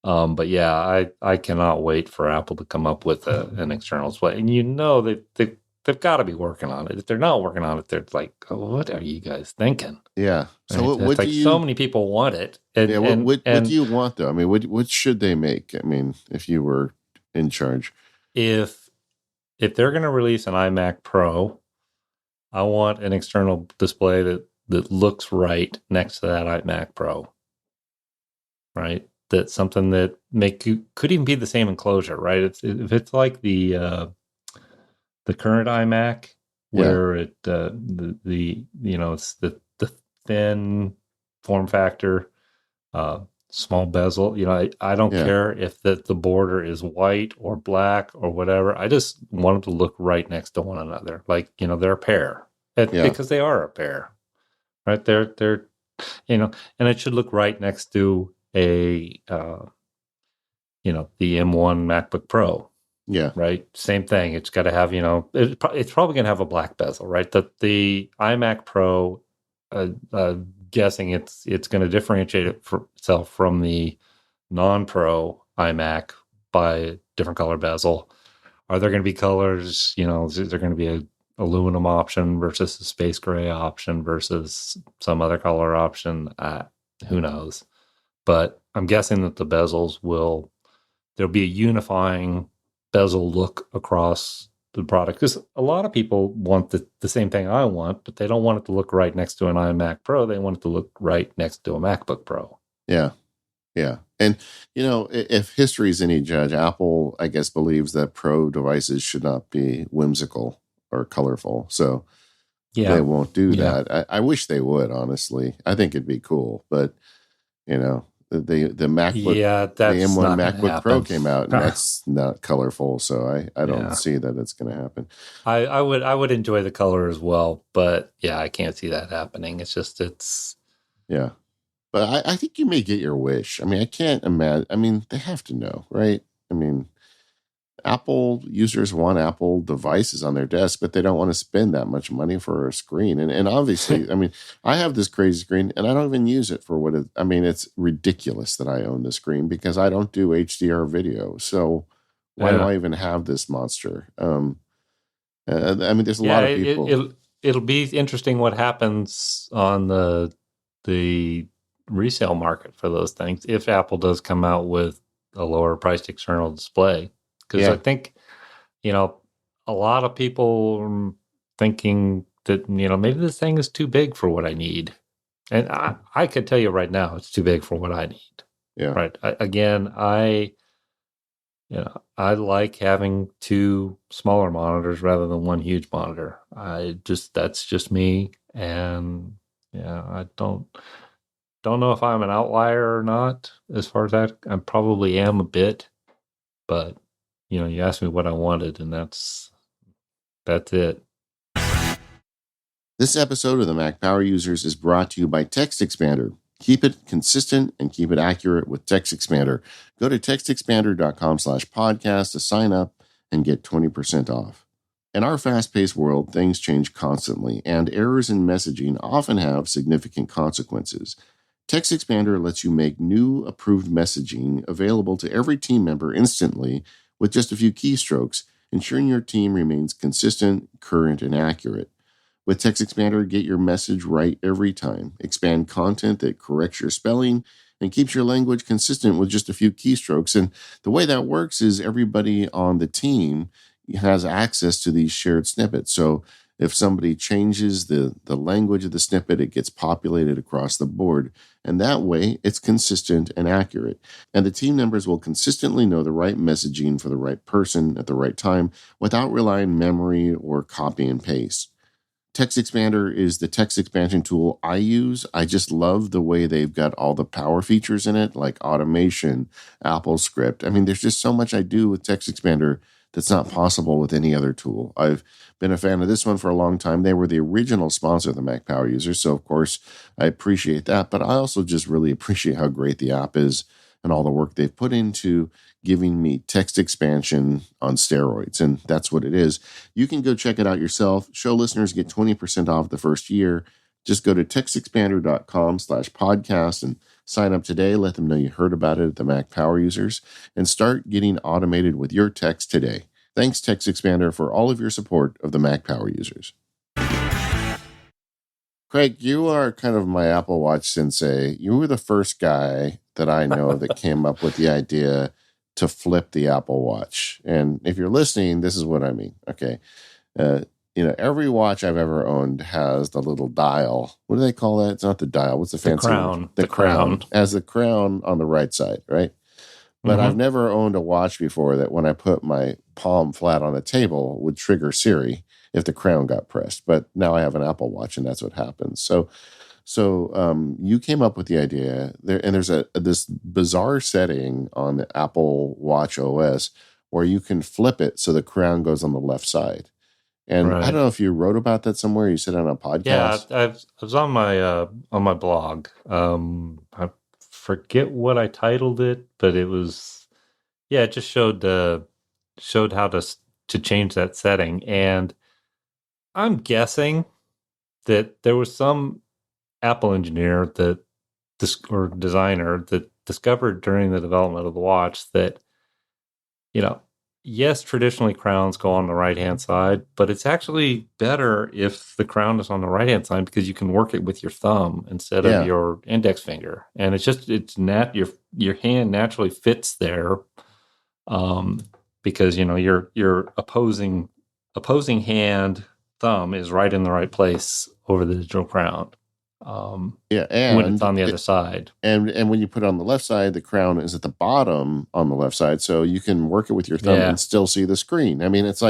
But yeah, I cannot wait for Apple to come up with an external display, and they've got to be working on it. If they're not working on it, they're like, oh, what are you guys thinking? Yeah. So Right? what It's do like so you? many people want it, Yeah. What do you want though? I mean, what should they make? I mean, if you were in charge. if they're going to release an iMac Pro, I want an external display that looks right next to that iMac Pro, right? That's something that could even be the same enclosure, right? If it's like the current iMac, Yeah. where it's the thin form factor, small bezel. I don't Yeah. care if the border is white or black or whatever. I just want them to look right next to one another, like they're a pair, Yeah. because they are a pair, right? They're and it should look right next to the M1 MacBook Pro. Yeah. Right. Same thing. It's got to have, it's probably going to have a black bezel, right? The iMac Pro, guessing it's going to differentiate itself from the non-Pro iMac by a different color bezel. Are there going to be colors? Is there going to be a aluminum option versus a space gray option versus some other color option? Who knows? But I'm guessing that the bezels there'll be a unifying bezel look across the product, because a lot of people want the same thing I want, but they don't want it to look right next to an iMac Pro. They want it to look right next to a MacBook Pro. Yeah. Yeah. And, if history is any judge, Apple, I guess, believes that Pro devices should not be whimsical or colorful. So they won't do that. I wish they would, honestly. I think it'd be cool. But, the MacBook, the that's M1 not going to MacBook Pro happen. came out, and that's not colorful. So I don't see that it's going to happen. I would enjoy the color as well. But yeah, I can't see that happening. Yeah. But I think you may get your wish. I mean, I can't imagine. I mean, they have to know, right? I mean, Apple users want Apple devices on their desk, but they don't want to spend that much money for a screen. And obviously, I mean, I have this crazy screen and I don't even use it for I mean, it's ridiculous that I own the screen because I don't do HDR video. So why do I even have this monster? I mean, there's a lot of people. It'll be interesting what happens on the resale market for those things if Apple does come out with a lower priced external display. Because I think, a lot of people are thinking that, maybe this thing is too big for what I need. And I could tell you right now, it's too big for what I need. Yeah. Right. I like having two smaller monitors rather than one huge monitor. That's just me. And I don't know if I'm an outlier or not as far as that. I probably am a bit, but you asked me what I wanted, and that's it. This episode of the Mac Power Users is brought to you by Text Expander. Keep it consistent and keep it accurate with Text Expander. Go to textexpander.com/podcast to sign up and get 20% off. In our fast-paced world, things change constantly, and errors in messaging often have significant consequences. Text Expander lets you make new approved messaging available to every team member instantly with just a few keystrokes, ensuring your team remains consistent, current, and accurate. With Text Expander, get your message right every time. Expand content that corrects your spelling and keeps your language consistent with just a few keystrokes. And the way that works is everybody on the team has access to these shared snippets. So if somebody changes the language of the snippet, it gets populated across the board. And that way, it's consistent and accurate. And the team members will consistently know the right messaging for the right person at the right time without relying on memory or copy and paste. Text Expander is the text expansion tool I use. I just love the way they've got all the power features in it, like automation, Apple Script. I mean, there's just so much I do with Text Expander that's not possible with any other tool. I've been a fan of this one for a long time. They were the original sponsor of the Mac Power Users, so of course I appreciate that. But I also just really appreciate how great the app is and all the work they've put into giving me text expansion on steroids. And that's what it is. You can go check it out yourself. Show listeners get 20% off the first year. Just go to textexpander.com/podcast and sign up today. Let them know you heard about it at the Mac Power Users and start getting automated with your text today. Thanks, Text Expander, for all of your support of the Mac Power Users. Craig, you are kind of my Apple Watch sensei. You were the first guy that I know that came up with the idea to flip the Apple Watch. And if you're listening, this is what I mean. Okay. Every watch I've ever owned has the little dial. What do they call that? It's not the dial. What's the fancy crown? Word? The crown. As the crown on the right side, right? But I've never owned a watch before that when I put my palm flat on the table would trigger Siri if the crown got pressed. But now I have an Apple Watch, and that's what happens. So you came up with the idea there, and there's this bizarre setting on the Apple Watch OS where you can flip it so the crown goes on the left side. And I don't know if you wrote about that somewhere. You said on a podcast. Yeah, I was on my blog. I forget what I titled it, but it was it just showed how to change that setting. And I'm guessing that there was some Apple engineer or designer that discovered during the development of the watch that, yes, traditionally crowns go on the right-hand side, but it's actually better if the crown is on the right-hand side because you can work it with your thumb instead of your index finger. And your hand naturally fits there because, your opposing hand thumb is right in the right place over the digital crown. And when it's on the other side, and when you put it on the left side, the crown is at the bottom on the left side, so you can work it with your thumb and still see the screen. I mean, it's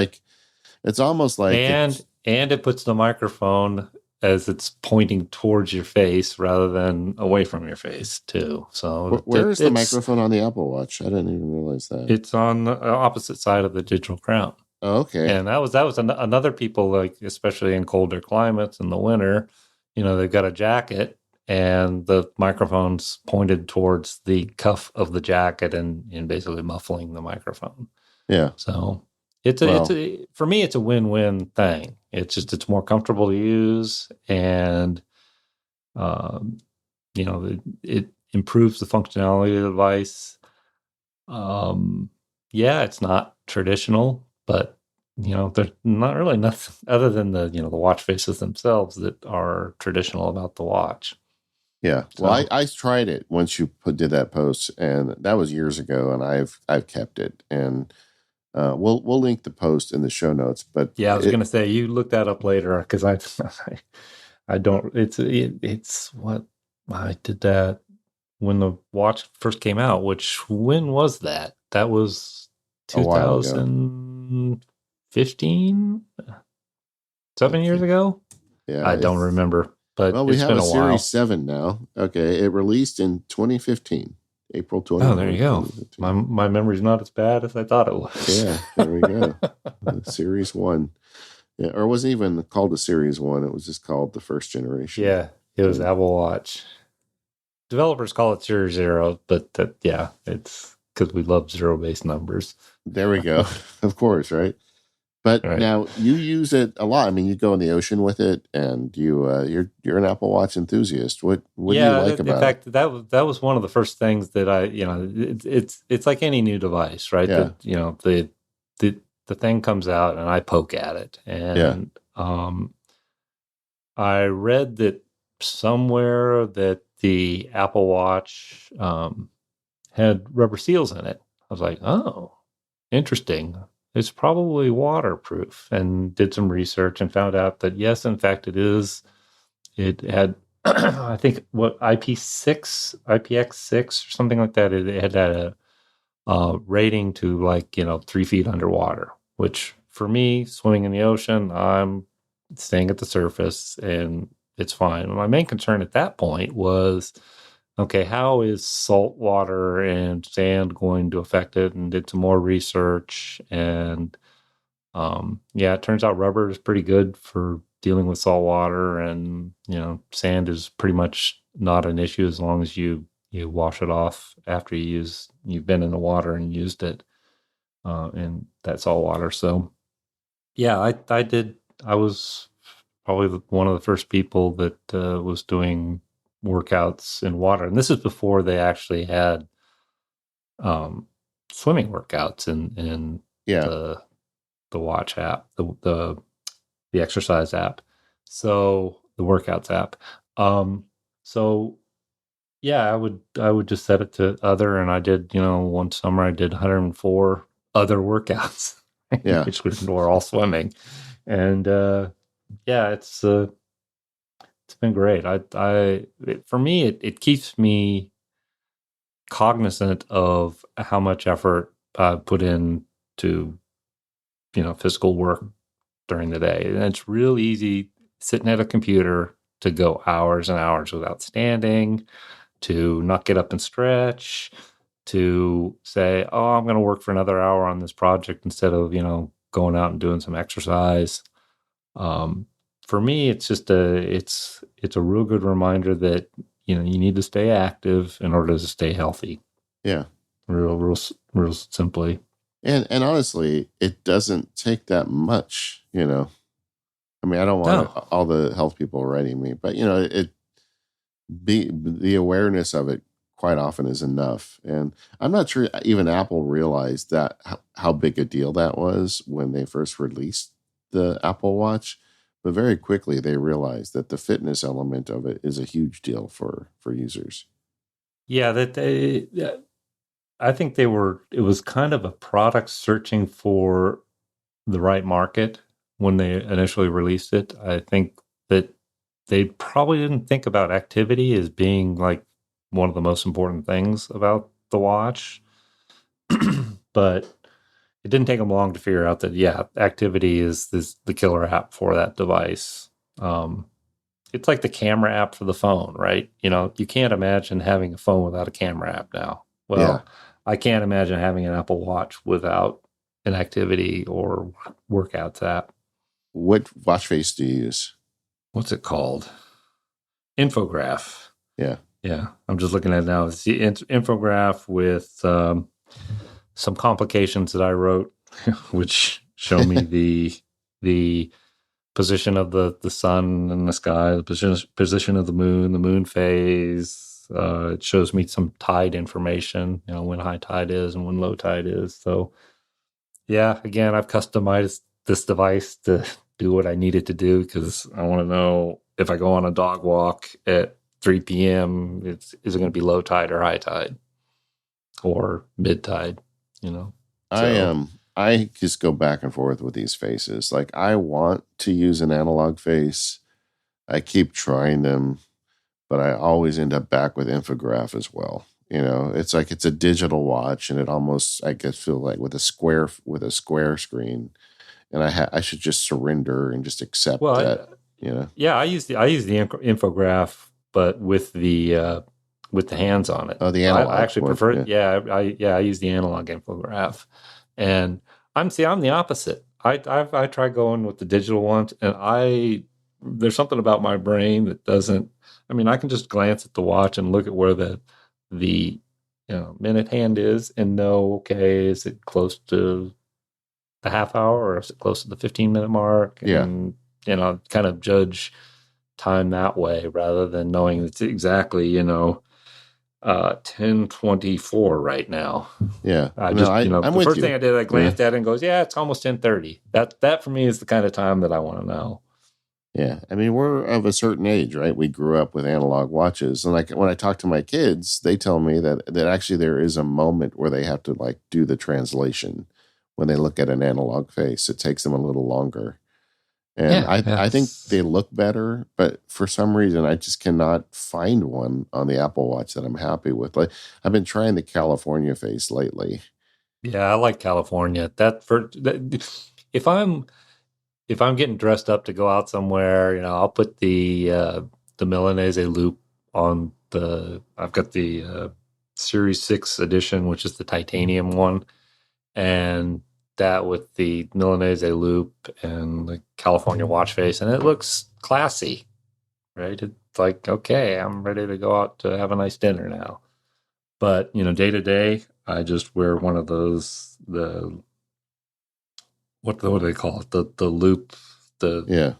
almost like and it puts the microphone as it's pointing towards your face rather than away from your face too. So where is the microphone on the Apple Watch? I didn't even realize that. It's on the opposite side of the digital crown. Oh, okay. And that was another people, like especially in colder climates in the winter. They've got a jacket and the microphone's pointed towards the cuff of the jacket and basically muffling the microphone. Yeah. So for me, it's a win-win thing. It's more comfortable to use and, it improves the functionality of the device. It's not traditional, but there's not really nothing other than the watch faces themselves that are traditional about the watch. Yeah. So, well, I tried it once you did that post, and that was years ago, and I've kept it, and we'll link the post in the show notes. But yeah, I was going to say you look that up later because I don't. It's what I did that when the watch first came out. When was that? That was 2015, 7 years ago. Yeah, I don't remember. But we have been a while. Series 7 now. Okay, it released in 2015. April 20. Oh, there you go. My memory's not as bad as I thought it was. Yeah, there we go. Series 1. Yeah, or it wasn't even called the Series 1. It was just called the first generation. Yeah, it was Apple Watch. Developers call it Series 0, but it's because we love zero-based numbers. There we go. Of course, right? But now you use it a lot. I mean, you go in the ocean with it, and you're an Apple Watch enthusiast. What do you like about it? In fact, that was one of the first things that it's like any new device, right? Yeah. The thing comes out, and I poke at it, and I read that somewhere that the Apple Watch had rubber seals in it. I was like, oh, interesting. It's probably waterproof, and did some research and found out that yes, in fact, it is. It had, I think, what IPX6 or something like that. It had a rating to 3 feet underwater, which for me, swimming in the ocean, I'm staying at the surface and it's fine. My main concern at that point was okay, how is salt water and sand going to affect it? And did some more research. And yeah, it turns out rubber is pretty good for dealing with salt water, and sand is pretty much not an issue as long as you wash it off after you've been in the water and used it in that salt water. So yeah, I did. I was probably one of the first people that was doing workouts in water, and this is before they actually had um, swimming workouts in Yeah. the the watch app, the exercise app, so the workouts app. So yeah, I would just set it to other, and I did, one summer I did 104 other workouts, Yeah. which were all swimming, and yeah, it's been great. For me, it keeps me cognizant of how much effort I put in to physical work during the day, and it's real easy sitting at a computer to go hours and hours without standing, to not get up and stretch, to say, oh, I'm going to work for another hour on this project instead of, going out and doing some exercise. Um, for me, it's just it's a real good reminder that, you need to stay active in order to stay healthy. Yeah. Real simply. And honestly, it doesn't take that much, I mean, I don't want No. all the health people writing me, but it be the awareness of it quite often is enough. And I'm not sure even Apple realized that how big a deal that was when they first released the Apple Watch, but very quickly they realized that the fitness element of it is a huge deal for users. Yeah, I think it was kind of a product searching for the right market when they initially released it. I think that they probably didn't think about activity as being like one of the most important things about the watch. But it didn't take them long to figure out that, yeah, activity is the killer app for that device. Um, it's like the camera app for the phone, right? You can't imagine having a phone without a camera app now. Yeah. Well, I can't imagine having an Apple Watch without an activity or workouts app. What watch face do you use? What's it called? Infograph. Yeah. Yeah, I'm just looking at it now. It's the infograph with some complications that I wrote, which show me the position of the sun in the sky, the position of the moon phase. It shows me some tide information, when high tide is and when low tide is. So yeah, again, I've customized this device to do what I need it to do, because I want to know if I go on a dog walk at 3 p.m., is it going to be low tide or high tide or mid tide, I So I just go back and forth with these faces. Like I want to use an analog face. I keep trying them, but I always end up back with infograph as well. It's like it's a digital watch, and it almost I guess feel like with a square screen, and I should just surrender and just accept well, that. You know, yeah, I use the infograph, but with the hands on it. oh, the I analog actually one, prefer it. yeah, I use the analog infograph, and I'm the opposite. I try going with the digital ones, and there's something about my brain that doesn't. I mean, I can just glance at the watch and look at where the minute hand is, and know, okay, is it close to the half hour, or is it close to the 15-minute mark, yeah, and kind of judge time that way, rather than knowing it's exactly 10:24 right now. yeah. I No, just I'm the with first thing you. I did, I Yeah, glanced at it and goes, yeah, it's almost 10:30. That for me is the kind of time that I want to know. yeah. I mean, we're of a certain age, right? We grew up with analog watches, and like when I talk to my kids, they tell me that actually there is a moment where they have to like do the translation when they look at an analog face. It takes them a little longer. And Yeah, I think they look better, but for some reason I just cannot find one on the Apple Watch that I'm happy with. Like I've been trying the California face lately. yeah, I like California. If I'm getting dressed up to go out somewhere, I'll put the Milanese loop on I've got the Series 6 edition, which is the titanium one, and that with the Milanese loop and the California watch face, and it looks classy, right? It's like, okay, I'm ready to go out to have a nice dinner now. But, day to day, I just wear one of those, what do they call it? The loop, the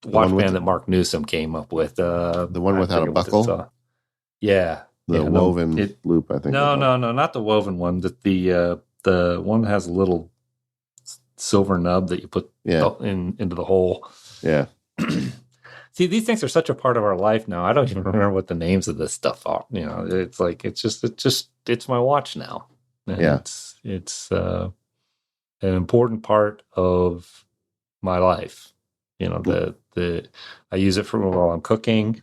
watch band that Mark Newsom came up with. The one without a buckle? Yeah. The woven loop, I think. No, not the woven one. The one that has a little silver nub that you put into the hole. Yeah. See, these things are such a part of our life now. I don't even remember what the names of this stuff are. It's like it's my watch now. And it's an important part of my life. I use it for while I'm cooking.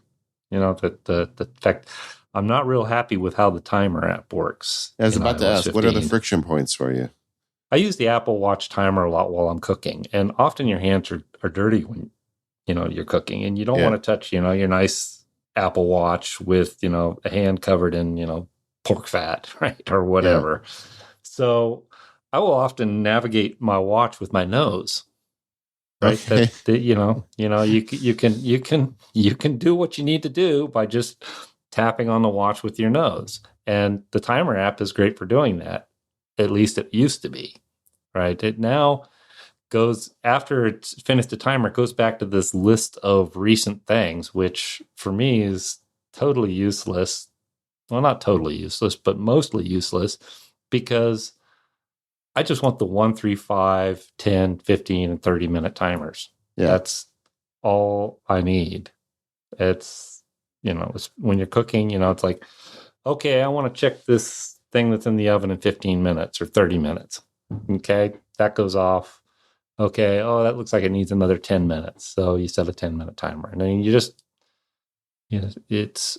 The fact I'm not real happy with how the timer app works. I was about to ask, 15. What are the friction points for you? I use the Apple Watch timer a lot while I'm cooking, and often your hands are dirty when you're cooking, and you don't want to touch your nice Apple Watch with a hand covered in pork fat, right, or whatever. So I will often navigate my watch with my nose. Right. Okay. You can do what you need to do by just tapping on the watch with your nose. And the timer app is great for doing that. At least it used to be. Right. It now goes, after it's finished the timer, it goes back to this list of recent things, which for me is totally useless. Well, not totally useless, but mostly useless, because I just want the 1, 3, 5, 10, 15, and 30-minute timers. Yeah. That's all I need. It's, it's when you're cooking, it's like, okay, I want to check this thing that's in the oven in 15 minutes or 30 minutes. Okay, that goes off. Okay, that looks like it needs another 10 minutes. So you set a 10-minute timer. And then you just, it's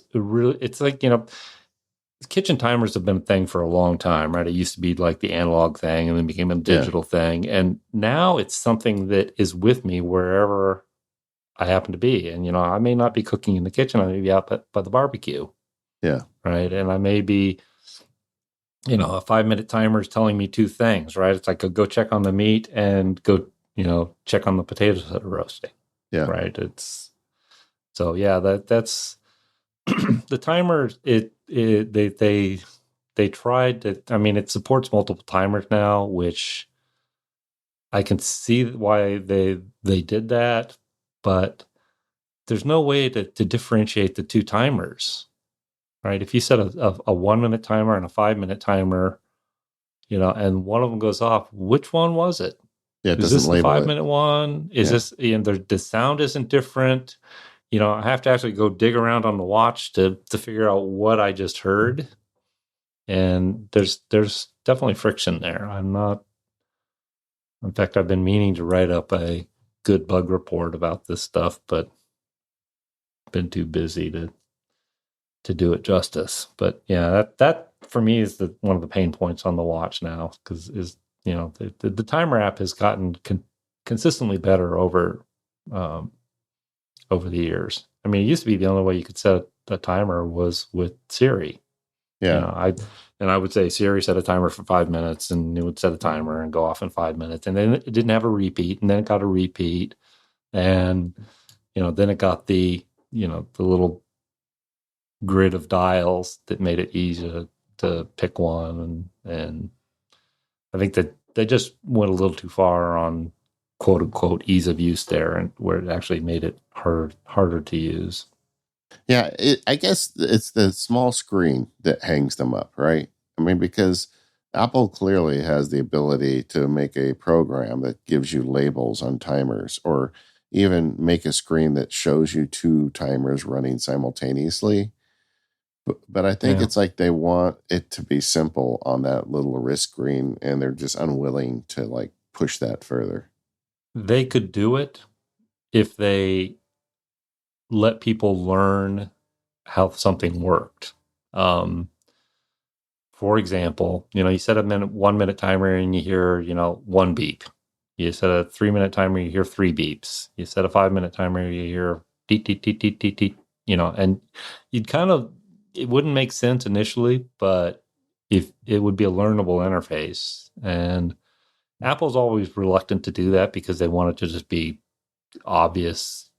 like, kitchen timers have been a thing for a long time, right? It used to be like the analog thing and then became a digital thing. And now it's something that is with me wherever I happen to be. And, I may not be cooking in the kitchen. I may be out by the barbecue. Yeah. Right. And I may be, a 5-minute timer is telling me 2 things, right? It's like, go check on the meat and go, check on the potatoes that are roasting. Yeah. Right. That's the timer. They tried to, it supports multiple timers now, which I can see why they did that, but there's no way to differentiate the 2 timers, right? If you set a 1-minute timer and a 5-minute timer, and one of them goes off, which one was it? Yeah, it is doesn't this the label 5-minute one? Is this, the sound isn't different? I have to actually go dig around on the watch to figure out what I just heard. And there's definitely friction there. In fact, I've been meaning to write up a good bug report about this stuff, but been too busy to do it justice. But yeah, that for me is one of the pain points on the watch now, because the timer app has gotten consistently better over the years. It used to be the only way you could set a timer was with Siri. Yeah. I would say Siri set a timer for 5 minutes, and it would set a timer and go off in 5 minutes. And then it didn't have a repeat, and then it got a repeat. And, then it got the little grid of dials that made it easy to pick one. And I think that they just went a little too far on quote unquote ease of use there, and where it actually made it harder to use. Yeah, I guess it's the small screen that hangs them up, right? Because Apple clearly has the ability to make a program that gives you labels on timers, or even make a screen that shows you 2 timers running simultaneously. But I think it's like they want it to be simple on that little wrist screen, and they're just unwilling to push that further. They could do it if they let people learn how something worked. For example, you set a 1-minute timer and you hear, 1 beep. You set a 3-minute timer, you hear 3 beeps. You set a 5-minute timer, you hear deet, deet, deet, deet, deet, deet. and you'd kind of, it wouldn't make sense initially, but if it would be a learnable interface. And Apple's always reluctant to do that because they want it to just be obvious,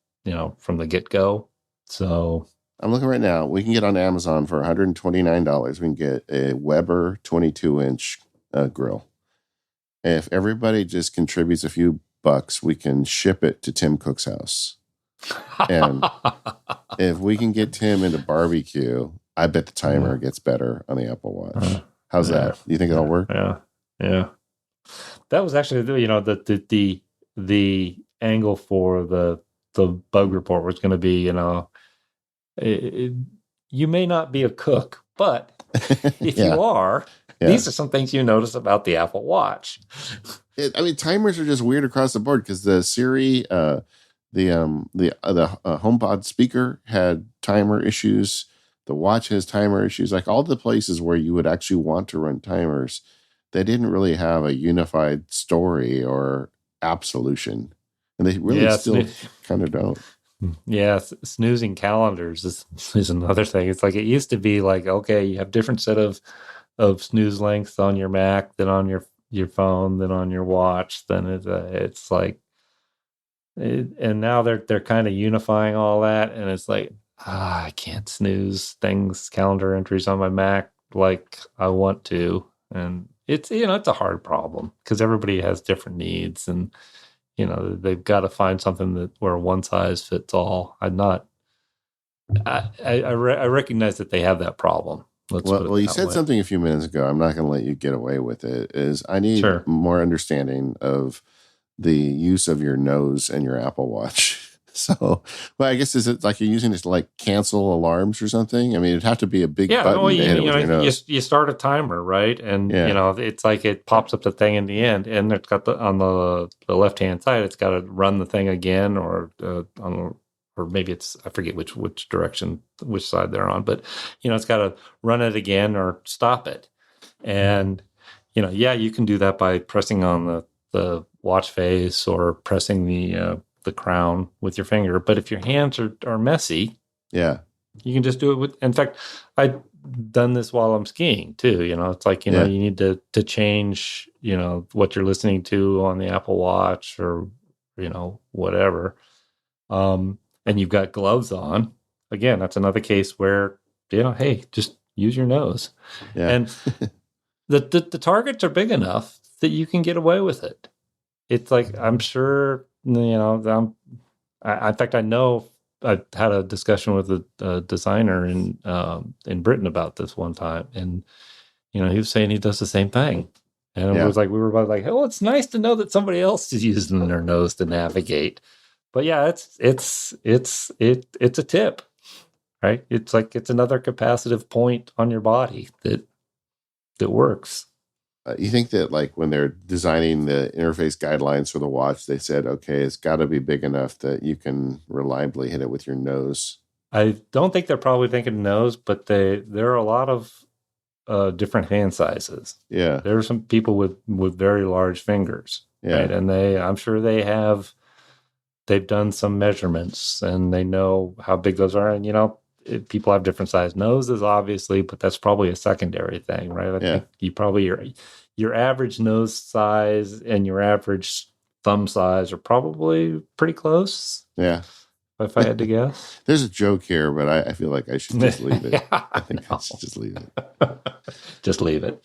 from the get-go. So I'm looking right now. We can get on Amazon for $129. We can get a Weber 22-inch grill. If everybody just contributes a few bucks, we can ship it to Tim Cook's house. And if we can get Tim into barbecue, I bet the timer gets better on the Apple Watch. How's that? Do you think it'll work? Yeah. That was actually, the angle for the bug report was going to be, you may not be a cook, but if you are, these are some things you notice about the Apple Watch. Timers are just weird across the board because the Siri, the HomePod speaker had timer issues. The watch has timer issues. Like all the places where you would actually want to run timers, they didn't really have a unified story or app solution, and they really still kind of don't. Yeah, snoozing calendars is another thing. It's like it used to be like, okay, you have different set of snooze lengths on your Mac than on your phone than on your watch. Then it's like, and now they're kind of unifying all that, and it's like, I can't snooze calendar entries on my Mac like I want to, and it's it's a hard problem because everybody has different needs, and they've got to find something where one size fits all. I recognize that they have that problem. Well, you said something a few minutes ago. I'm not going to let you get away with it. Is I need more understanding of the use of your nose and your Apple Watch. So, I guess is it like you're using it to like cancel alarms or something? I mean, it'd have to be a big button to hit it with your nose. You start a timer, right? And it's like it pops up the thing in the end, and it's got on the left hand side, it's got to run the thing again, or maybe it's, I forget which direction, which side they're on, but it's got to run it again or stop it. And you can do that by pressing on the watch face or pressing the crown with your finger. But if your hands are messy, you can just do it with. In fact, I've done this while I'm skiing too. It's like you need to change what you're listening to on the Apple Watch or whatever. And you've got gloves on. Again, that's another case where hey, just use your nose. And the targets are big enough that you can get away with it. It's like, I'm sure, in fact, I know I had a discussion with a designer in Britain about this one time, and he was saying he does the same thing, and it was like we were both like, oh, it's nice to know that somebody else is using their nose to navigate. But yeah, it's a tip, right? It's like it's another capacitive point on your body that works. You think that like when they're designing the interface guidelines for the watch, they said, okay, it's got to be big enough that you can reliably hit it with your nose? I don't think they're probably thinking nose, but there are a lot of different hand sizes. Yeah. There are some people with very large fingers. Yeah. Right? And I'm sure they've done some measurements and they know how big those are. And, people have different size noses, obviously, but that's probably a secondary thing, right? I think you probably your average nose size and your average thumb size are probably pretty close. Yeah. If I had to guess. There's a joke here, but I feel like I should just leave it. I think I should just leave it. Just leave it.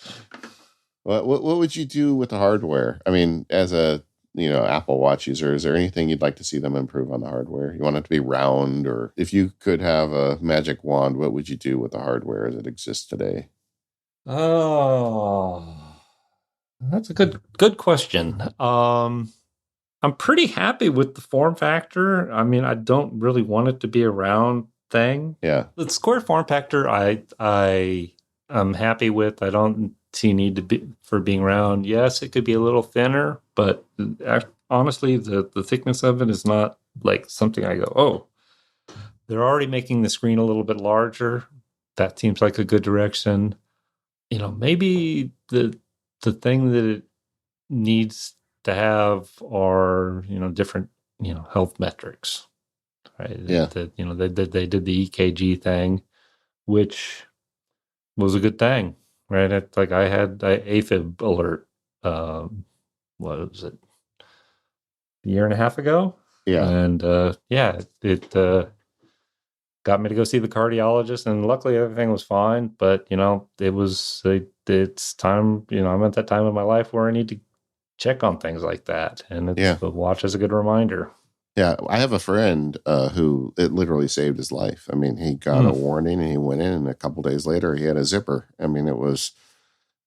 What would you do with the hardware? I mean, as a Apple Watch user, is there anything you'd like to see them improve on the hardware? You want it to be round, or if you could have a magic wand, what would you do with the hardware as it exists today? Oh, that's a good question. I'm pretty happy with the form factor. I mean, I don't really want it to be a round thing. Yeah. The square form factor, I am happy with. I don't see need to be for being round. Yes, it could be a little thinner, but honestly, the thickness of it is not like something I go, oh, they're already making the screen a little bit larger. That seems like a good direction. Maybe the thing that it needs to have are, different, health metrics. right? Yeah. They did the EKG thing, which was a good thing, right? It's like I had a AFib alert. What was it? A year and a half ago, Yeah. and it got me to go see the cardiologist, and luckily everything was fine. But it's time. I'm at that time in my life where I need to check on things like that, and Yeah. the watch is a good reminder. Yeah, I have a friend who it literally saved his life. I mean, he got a warning and he went in, and a couple days later he had a zipper. I mean, it was,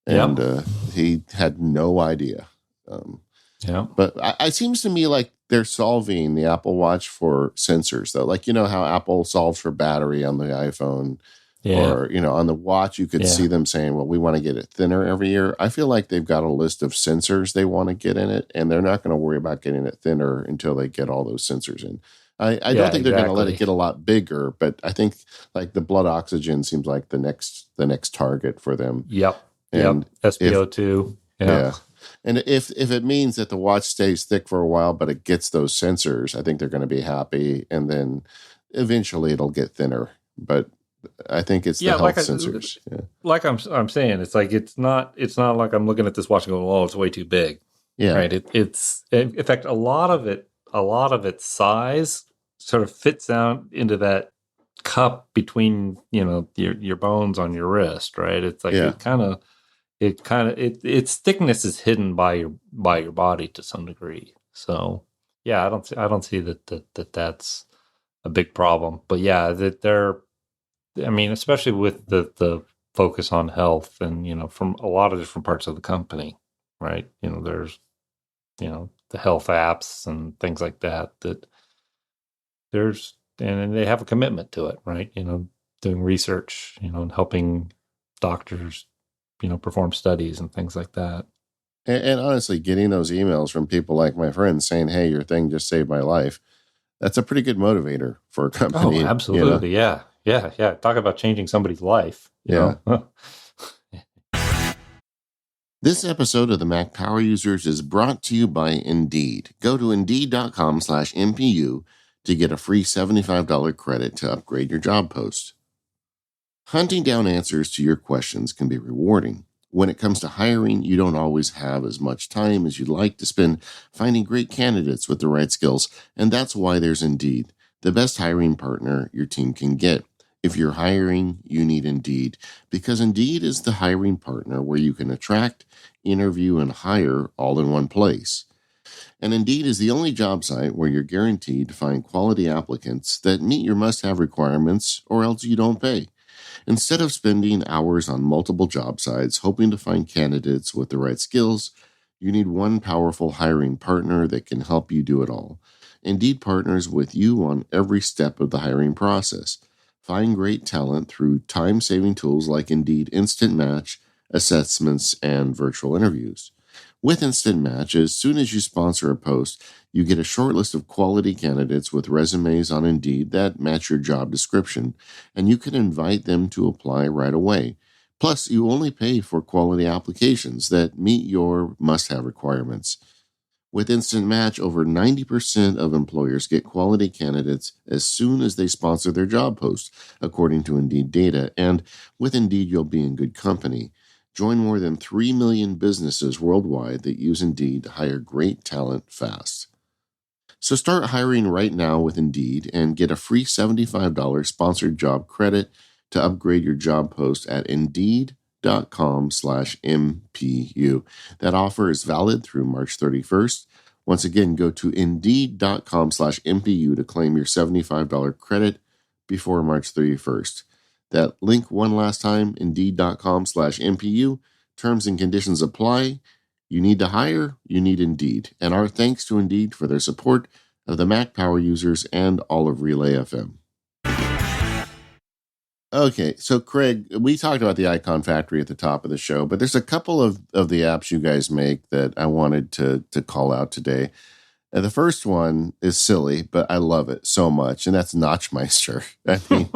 and he had no idea. But it seems to me like they're solving the Apple Watch for sensors, though. Like, how Apple solves for battery on the iPhone. Or, on the watch, you could see them saying, well, we want to get it thinner every year. I feel like they've got a list of sensors they want to get in it, and they're not going to worry about getting it thinner until they get all those sensors in. I don't think they're going to let it get a lot bigger, but I think like the blood oxygen seems like the next target for them. Yep. And SpO2. Yeah. And if it means that the watch stays thick for a while, but it gets those sensors, I think they're going to be happy. And then eventually it'll get thinner. But I think it's the health sensors. Like I'm saying, it's like it's not like I'm looking at this watch and going, "Oh, it's way too big." Yeah, right. It's in fact a lot of its size sort of fits out into that cup between your bones on your wrist, right? It's like its thickness is hidden by your body to some degree. So yeah, I don't see that's a big problem. But yeah, that they're. I mean, especially with the focus on health and, from a lot of different parts of the company, right? There's, the health apps and things like that and they have a commitment to it, right? Doing research, and helping doctors, perform studies and things like that. And honestly, getting those emails from people like my friends saying, hey, your thing just saved my life, that's a pretty good motivator for a company. Oh, absolutely. Yeah. Talk about changing somebody's life. You know? This episode of the Mac Power Users is brought to you by Indeed. Go to Indeed.com/MPU to get a free $75 credit to upgrade your job post. Hunting down answers to your questions can be rewarding. When it comes to hiring, you don't always have as much time as you'd like to spend finding great candidates with the right skills, and that's why there's Indeed, the best hiring partner your team can get. If you're hiring, you need Indeed, because Indeed is the hiring partner where you can attract, interview, and hire all in one place. And Indeed is the only job site where you're guaranteed to find quality applicants that meet your must-have requirements, or else you don't pay. Instead of spending hours on multiple job sites hoping to find candidates with the right skills, you need one powerful hiring partner that can help you do it all. Indeed partners with you on every step of the hiring process. Find great talent through time-saving tools like Indeed Instant Match, assessments, and virtual interviews. With Instant Match, as soon as you sponsor a post, you get a short list of quality candidates with resumes on Indeed that match your job description, and you can invite them to apply right away. Plus, you only pay for quality applications that meet your must-have requirements. With Instant Match, over 90% of employers get quality candidates as soon as they sponsor their job post, according to Indeed data. And with Indeed, you'll be in good company. Join more than 3 million businesses worldwide that use Indeed to hire great talent fast. So start hiring right now with Indeed and get a free $75 sponsored job credit to upgrade your job post at Indeed.com/MPU. That offer is valid through March 31st. Once again, go to Indeed.com/MPU to claim your $75 credit before March 31st. That link one last time, Indeed.com/MPU. Terms and conditions apply. You need to hire, you need Indeed. And our thanks to Indeed for their support of the Mac Power Users and all of Relay FM. Okay, so Craig, we talked about the Icon Factory at the top of the show, but there's a couple of the apps you guys make that I wanted to call out today. And the first one is silly, but I love it so much, and that's Notchmeister. I mean,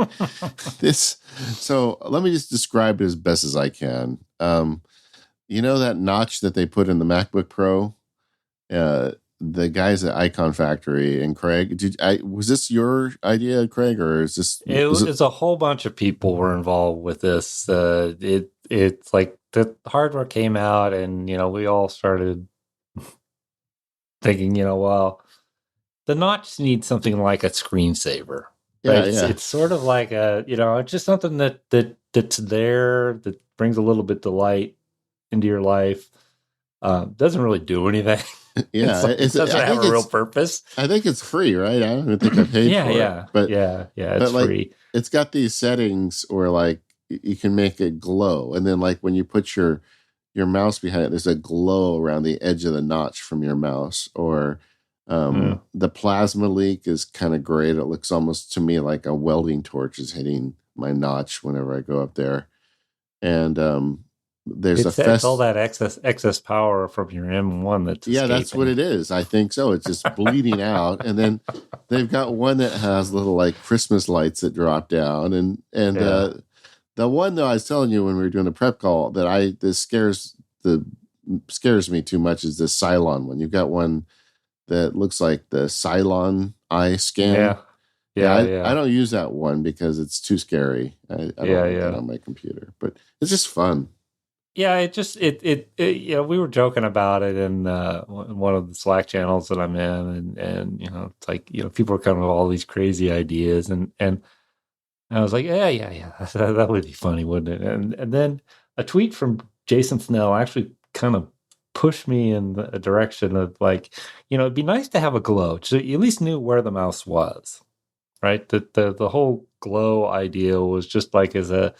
so let me just describe it as best as I can. You know that notch that they put in the MacBook Pro? the guys at Icon Factory and Craig, was this your idea, Craig, or was it? It's a whole bunch of people were involved with this. It's like the hardware came out, and we all started thinking, well, the notch needs something like a screensaver, right? Yeah, yeah, It's sort of like it's just something that's there that brings a little bit of light into your life. Doesn't really do anything. yeah. It doesn't I have think a real purpose. I think it's free, right? I don't even think I paid Yeah, for it, yeah, yeah. It's but like free. it's got these settings where like you can make it glow, and then like when you put your mouse behind it, there's a glow around the edge of the notch from your mouse. Or Yeah. the plasma leak is kind of great. It looks almost to me like a welding torch is hitting my notch whenever I go up there. And there's a It's all fest. that excess power from your M1 that's Yeah, that's what escaping. it is. I think so. It's just bleeding out, and then they've got one that has little like Christmas lights that drop down, and Yeah. the one though I was telling you when we were doing the prep call that this scares me too much is this Cylon one. You've got one that looks like the Cylon eye scan. Yeah. Yeah, Yeah, I yeah. don't use that one because it's too scary. I don't Yeah, want that yeah. on my computer, but it's just fun. Yeah, it just we were joking about it in one of the Slack channels that I'm in, and it's like people are coming up with all these crazy ideas, and I was like, yeah, that would be funny, wouldn't it? And then a tweet from Jason Snell actually kind of pushed me in the direction of like, it'd be nice to have a glow, so you at least knew where the mouse was, right? The whole glow idea was just like as a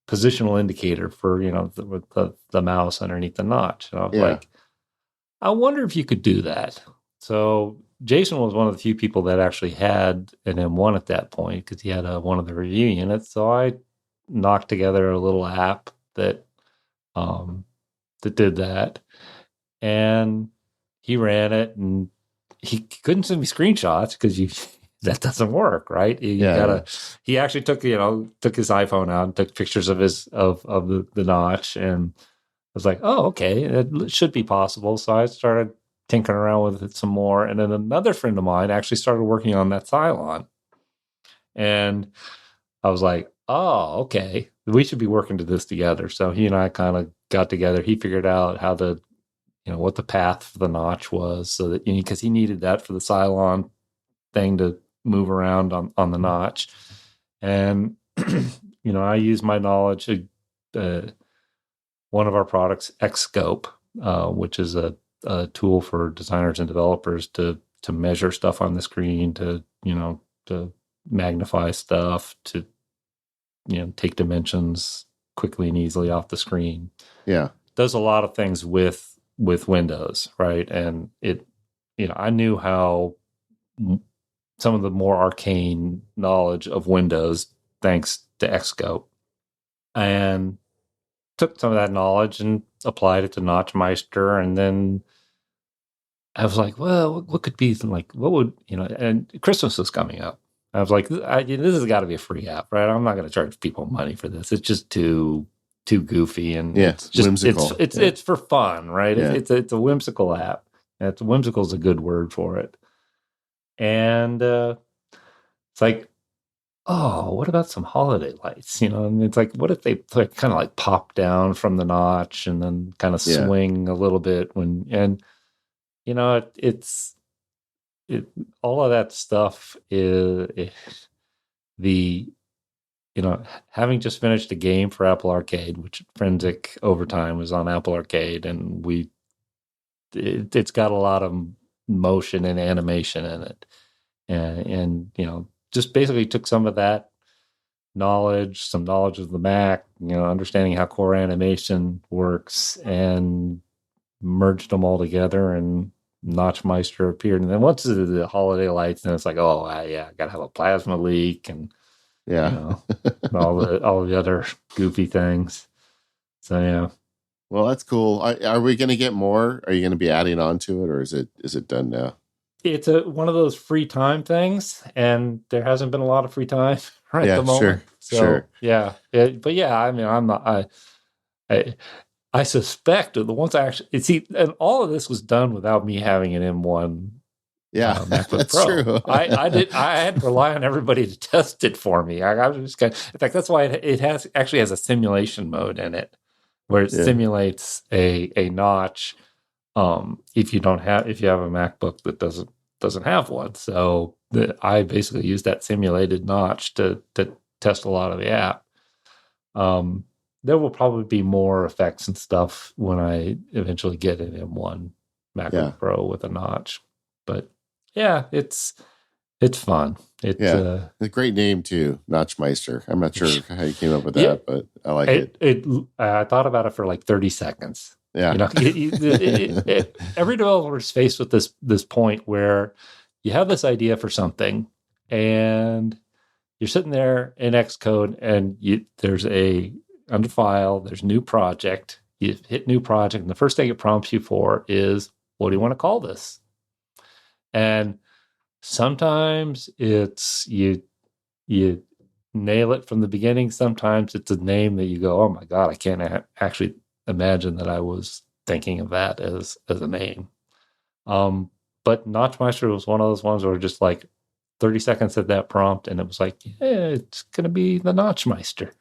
positional indicator for with the mouse underneath the notch. And I was Yeah, like, I wonder if you could do that. So Jason was one of the few people that actually had an M1 at that point because he had one of the review units. So I knocked together a little app um, that did that, and he ran it, and he couldn't send me screenshots because you that doesn't work, right? You yeah, yeah, gotta. He actually took took his iPhone out and took pictures of the notch, and I was like, oh, okay, it should be possible. So I started tinkering around with it some more, and then another friend of mine actually started working on that Cylon, and I was like, oh, okay, we should be working to this together. So he and I kind of got together. He figured out how to what the path for the notch was, so that because he needed that for the Cylon thing to move around on the notch. And I use my knowledge of one of our products, Xscope, which is a tool for designers and developers to measure stuff on the screen, to magnify stuff, to take dimensions quickly and easily off the screen. yeah, Does a lot of things with Windows, right? And I knew how some of the more arcane knowledge of Windows thanks to Xscope, and took some of that knowledge and applied it to Notchmeister. And then I was like, well, what could be like, what would, and Christmas was coming up. I was like, this has got to be a free app, right? I'm not going to charge people money for this. It's just too goofy, and yeah. it's just Whimsical. Yeah, it's for fun, right? yeah, It's a whimsical app. It's whimsical is a good word for it. And it's like, oh, what about some holiday lights? And it's like, what if they kind of like pop down from the notch and then kind of yeah, swing a little bit and it's all of that stuff is the having just finished a game for Apple Arcade, which Forensic Overtime was on Apple Arcade, and it's got a lot of motion and animation in it, and just basically took some of that knowledge, some knowledge of the Mac, understanding how core animation works, and merged them all together, and Notchmeister appeared. And then once the holiday lights, then it's like, oh, yeah, I got to have a plasma leak, and you yeah. know all the other goofy things. So yeah, Well, that's cool. Are we going to get more? Are you going to be adding on to it, or is it done now? it's one of those free time things, and there hasn't been a lot of free time right at Yeah, the moment. sure, So sure. yeah, but yeah, I mean, I'm not. I I suspect the ones I actually see, and all of this was done without me having an M1 Yeah, MacBook that's Pro. true. I had to rely on everybody to test it for me. I was just kind of, in fact, that's why actually has a simulation mode in it, where it Yeah, simulates a notch. If you have a MacBook that doesn't have one, so I basically use that simulated notch to test a lot of the app. Um, there will probably be more effects and stuff when I eventually get an M1 yeah, MacBook Pro with a notch. But yeah, it's fun. It yeah. A great name too, Notchmeister. I'm not sure how you came up with yeah, that, but I like it. I thought about it for like 30 seconds. Yeah, Every developer is faced with this point where you have this idea for something, and you're sitting there in Xcode, and there's a under file, there's new project. You hit new project, and the first thing it prompts you for is, what do you want to call this? And sometimes it's you nail it from the beginning. Sometimes it's a name that you go, oh my god, I can't actually imagine that I was thinking of that as a name. But Notchmeister was one of those ones where just like 30 seconds at that prompt, and it was like, yeah, it's going to be the Notchmeister.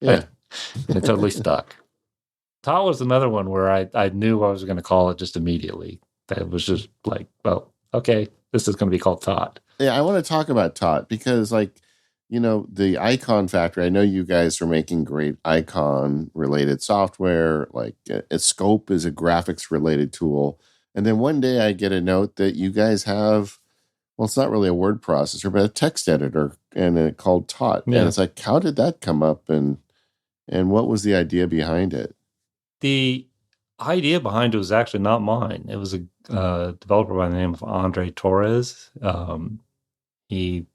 yeah, And it totally stuck. Tot was another one where I knew I was going to call it just immediately. That was just like, well, okay, this is going to be called Tot. yeah. I want to talk about Tot because, like, the icon factory. I know you guys are making great icon related software. Like, Scope is a graphics related tool. And then one day I get a note that you guys have, well, it's not really a word processor, but a text editor, and called Tot. And Yeah. it's like, how did that come up, and what was the idea behind it? The idea behind it was actually not mine. It was a developer by the name of Andre Torres. He's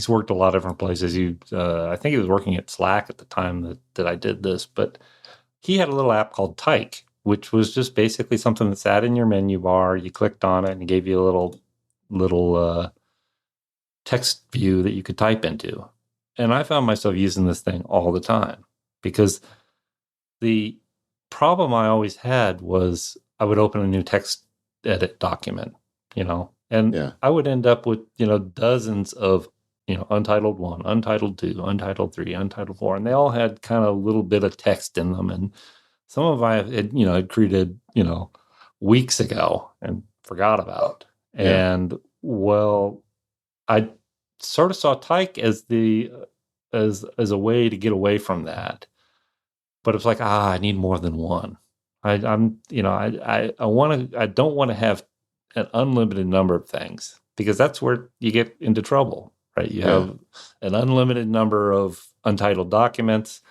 worked a lot of different places. I think he was working at Slack at the time that I did this, but he had a little app called Tyke, which was just basically something that sat in your menu bar. You clicked on it and it gave you a little text view that you could type into. And I found myself using this thing all the time because the problem I always had was I would open a new text edit document, and Yeah. I would end up with, dozens of, Untitled 1, Untitled 2, Untitled 3, Untitled 4, and they all had kind of a little bit of text in them. And some of I had created, weeks ago and forgot about. Yeah. And well, I sort of saw Tyke as as a way to get away from that. But it's like, I need more than one. I'm, I don't want to have an unlimited number of things, because that's where you get into trouble, right? You Yeah. have an unlimited number of untitled documents.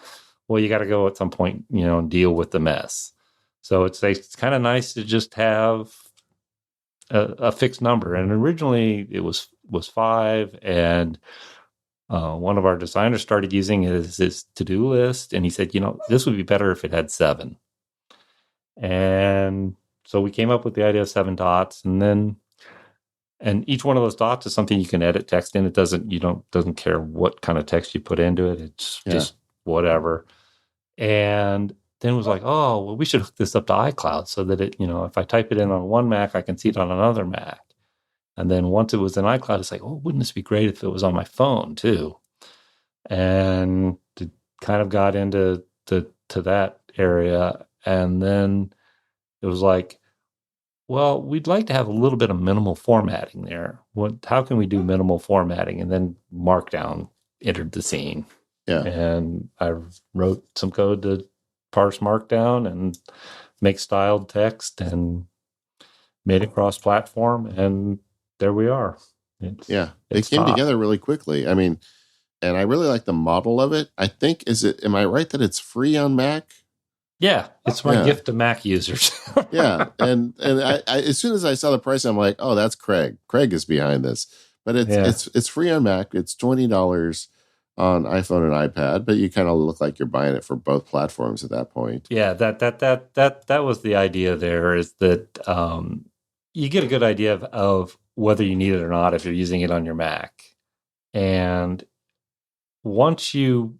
Well, you got to go at some point, and deal with the mess. So it's kind of nice to just have a fixed number. And originally it was 5, and one of our designers started using it as his to-do list, and he said, this would be better if it had 7. And so we came up with the idea of 7 dots, and each one of those dots is something you can edit text in. It doesn't care what kind of text you put into it. It's just whatever. And then it was like, oh, well, we should hook this up to iCloud so that it, if I type it in on one Mac, I can see it on another Mac. And then once it was in iCloud, it's like, oh, wouldn't this be great if it was on my phone too? And it kind of got into to that area. And then it was like, well, we'd like to have a little bit of minimal formatting there. How can we do minimal formatting? And then Markdown entered the scene. Yeah. And I wrote some code to parse Markdown and make styled text and made it cross-platform. And there we are. It came together really quickly. I mean, and I really like the model of it. I think, am I right that it's free on Mac? Yeah, it's my gift to Mac users. Yeah, and I, as soon as I saw the price, I'm like, oh, that's Craig. Craig is behind this. But it's free on Mac. It's $20 on iPhone and iPad, but you kind of look like you're buying it for both platforms at that point. Yeah, that was the idea there, is that you get a good idea of whether you need it or not if you're using it on your Mac. And once you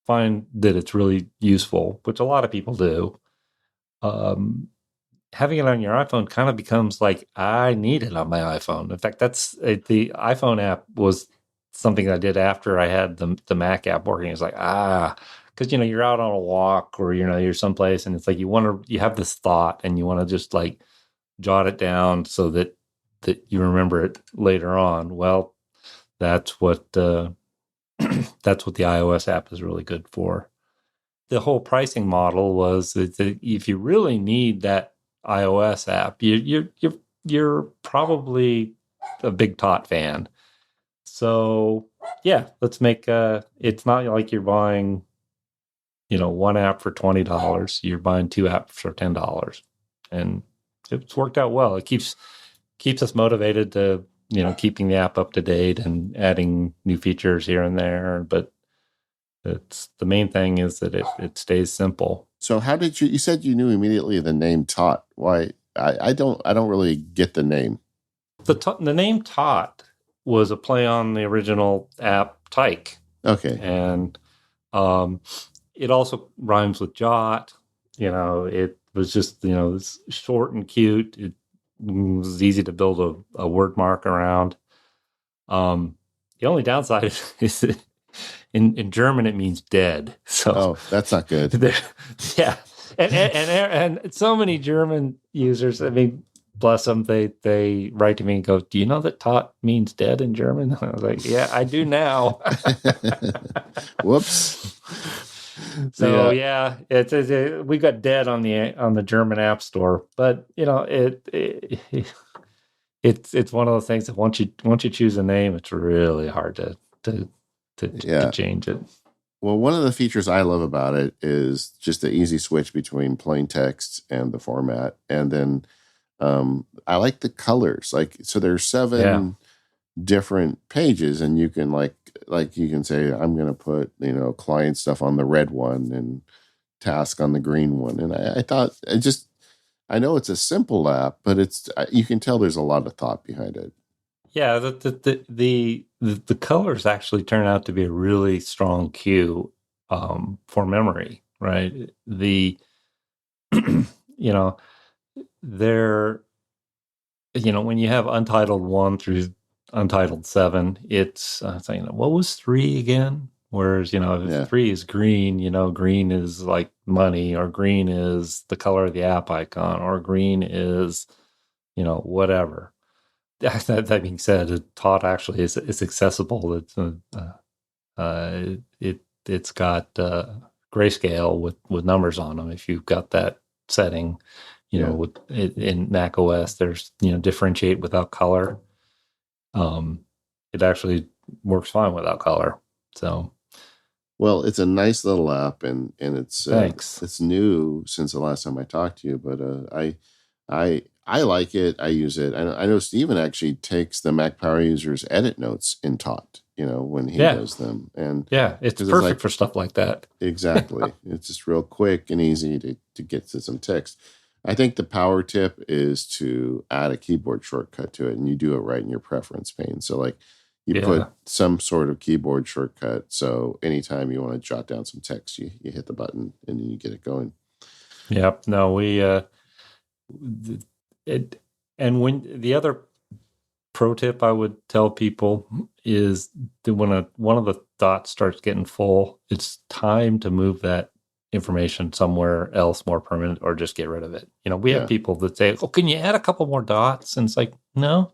find that it's really useful, which a lot of people do, um, having it on your iPhone kind of becomes like, I need it on my iPhone. In fact, the iPhone app was something I did after I had the Mac app working. It's like, because you're out on a walk or you're someplace and it's like you have this thought and you want to just like jot it down so that you remember it later on. Well, that's what that's what the iOS app is really good for. The whole pricing model was that if you really need that iOS app, you're probably a big Tot fan. So yeah, let's make it's not like you're buying one app for $20. You're buying two apps for $10, and it's worked out well. It keeps us motivated to keeping the app up to date and adding new features here and there. But it's the main thing is that it stays simple. So how did you said you knew immediately the name Tot? Why? I don't really get the name. The name Tot was a play on the original app Tyke. Okay. And it also rhymes with Jot. It was just, it's short and cute. It was easy to build a word mark around. The only downside is that in German it means dead. So that's not good. Yeah. And so many German users, I mean, bless them, they write to me and go, do you know that Tot means dead in German? I was like, yeah, I do now. Whoops. So yeah, we got dead on the German App Store, but it's one of those things that once you choose a name, it's really hard to change it. Well, one of the features I love about it is just the easy switch between plain text and the format. And then I like the colors. Like, so there's 7 different pages, and you can like you can say, I'm going to put, client stuff on the red one and task on the green one. And I thought I know it's a simple app, but you can tell there's a lot of thought behind it. Yeah, the colors actually turn out to be a really strong cue for memory, right? When you have Untitled 1 through Untitled 7, it's saying, what was 3 again? Whereas, if 3 is green, green is like money, or green is the color of the app icon, or green is, whatever. That being said, Tot actually is accessible. It's got grayscale with numbers on them. If you've got that setting, in Mac OS, there's differentiate without color. It actually works fine without color. So, well, it's a nice little app, and it's thanks. It's new since the last time I talked to you, but I like it. I use it. I know Steven actually takes the Mac Power users edit notes in Tot, when he does them. And it's perfect for stuff like that. Exactly. It's just real quick and easy to get to some text. I think the power tip is to add a keyboard shortcut to it, and you do it right in your preference pane. So like you put some sort of keyboard shortcut. So anytime you want to jot down some text, you hit the button and then you get it going. Yep. No, and when the other pro tip I would tell people is that when one of the dots starts getting full, it's time to move that information somewhere else more permanent, or just get rid of it. We have people that say, "Oh, can you add a couple more dots?" And it's like, no.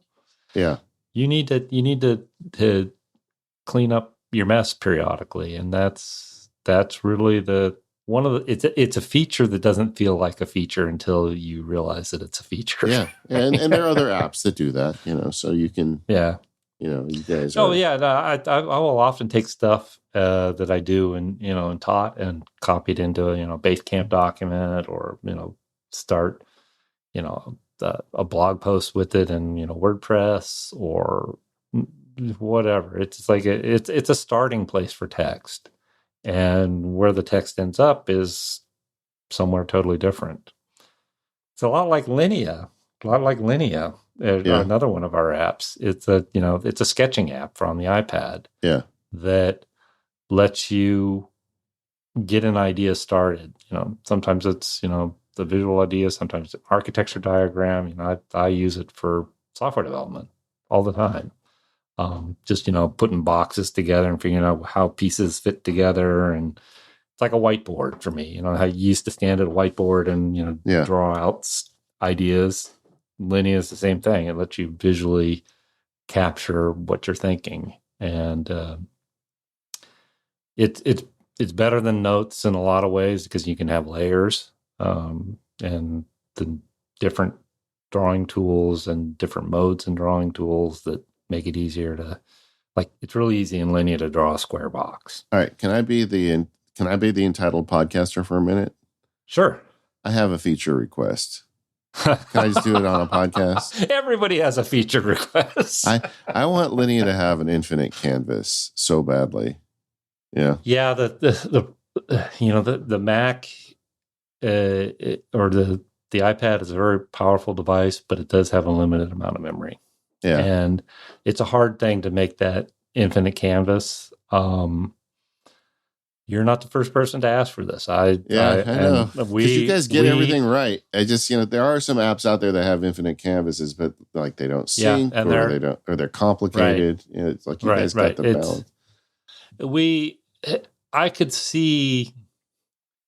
Yeah. You need to clean up your mess periodically, and that's really it's a feature that doesn't feel like a feature until you realize that it's a feature. Yeah. And there are other apps that do that, so you can, you guys. Oh yeah. No, I will often take stuff that I do in Tot and copy it into a Basecamp document, or, start, a blog post with it in, WordPress or whatever. It's like it's a starting place for text. And where the text ends up is somewhere totally different. It's a lot like Linea. Another one of our apps. It's a sketching app on the iPad. Yeah. That lets you get an idea started. Sometimes it's, the visual idea, sometimes the architecture diagram. I use it for software development all the time. Just, putting boxes together and figuring out how pieces fit together. And it's like a whiteboard for me. How you used to stand at a whiteboard and, draw out ideas. Linea is the same thing. It lets you visually capture what you're thinking. And it's better than notes in a lot of ways because you can have layers and the different drawing tools and different modes in drawing tools that make it easier to, like, it's really easy in Linea to draw a square box. All right. Can I be the entitled podcaster for a minute? Sure. I have a feature request. Can I just do it on a podcast? Everybody has a feature request. I want Linea to have an infinite canvas so badly. Yeah. Yeah. The Mac or the iPad is a very powerful device, but it does have a limited amount of memory. Yeah. And it's a hard thing to make that infinite canvas. You're not the first person to ask for this. I know. Because you guys get everything right. I just, there are some apps out there that have infinite canvases, but like they don't sync or they're complicated. Right. It's like you guys got the balance. I could see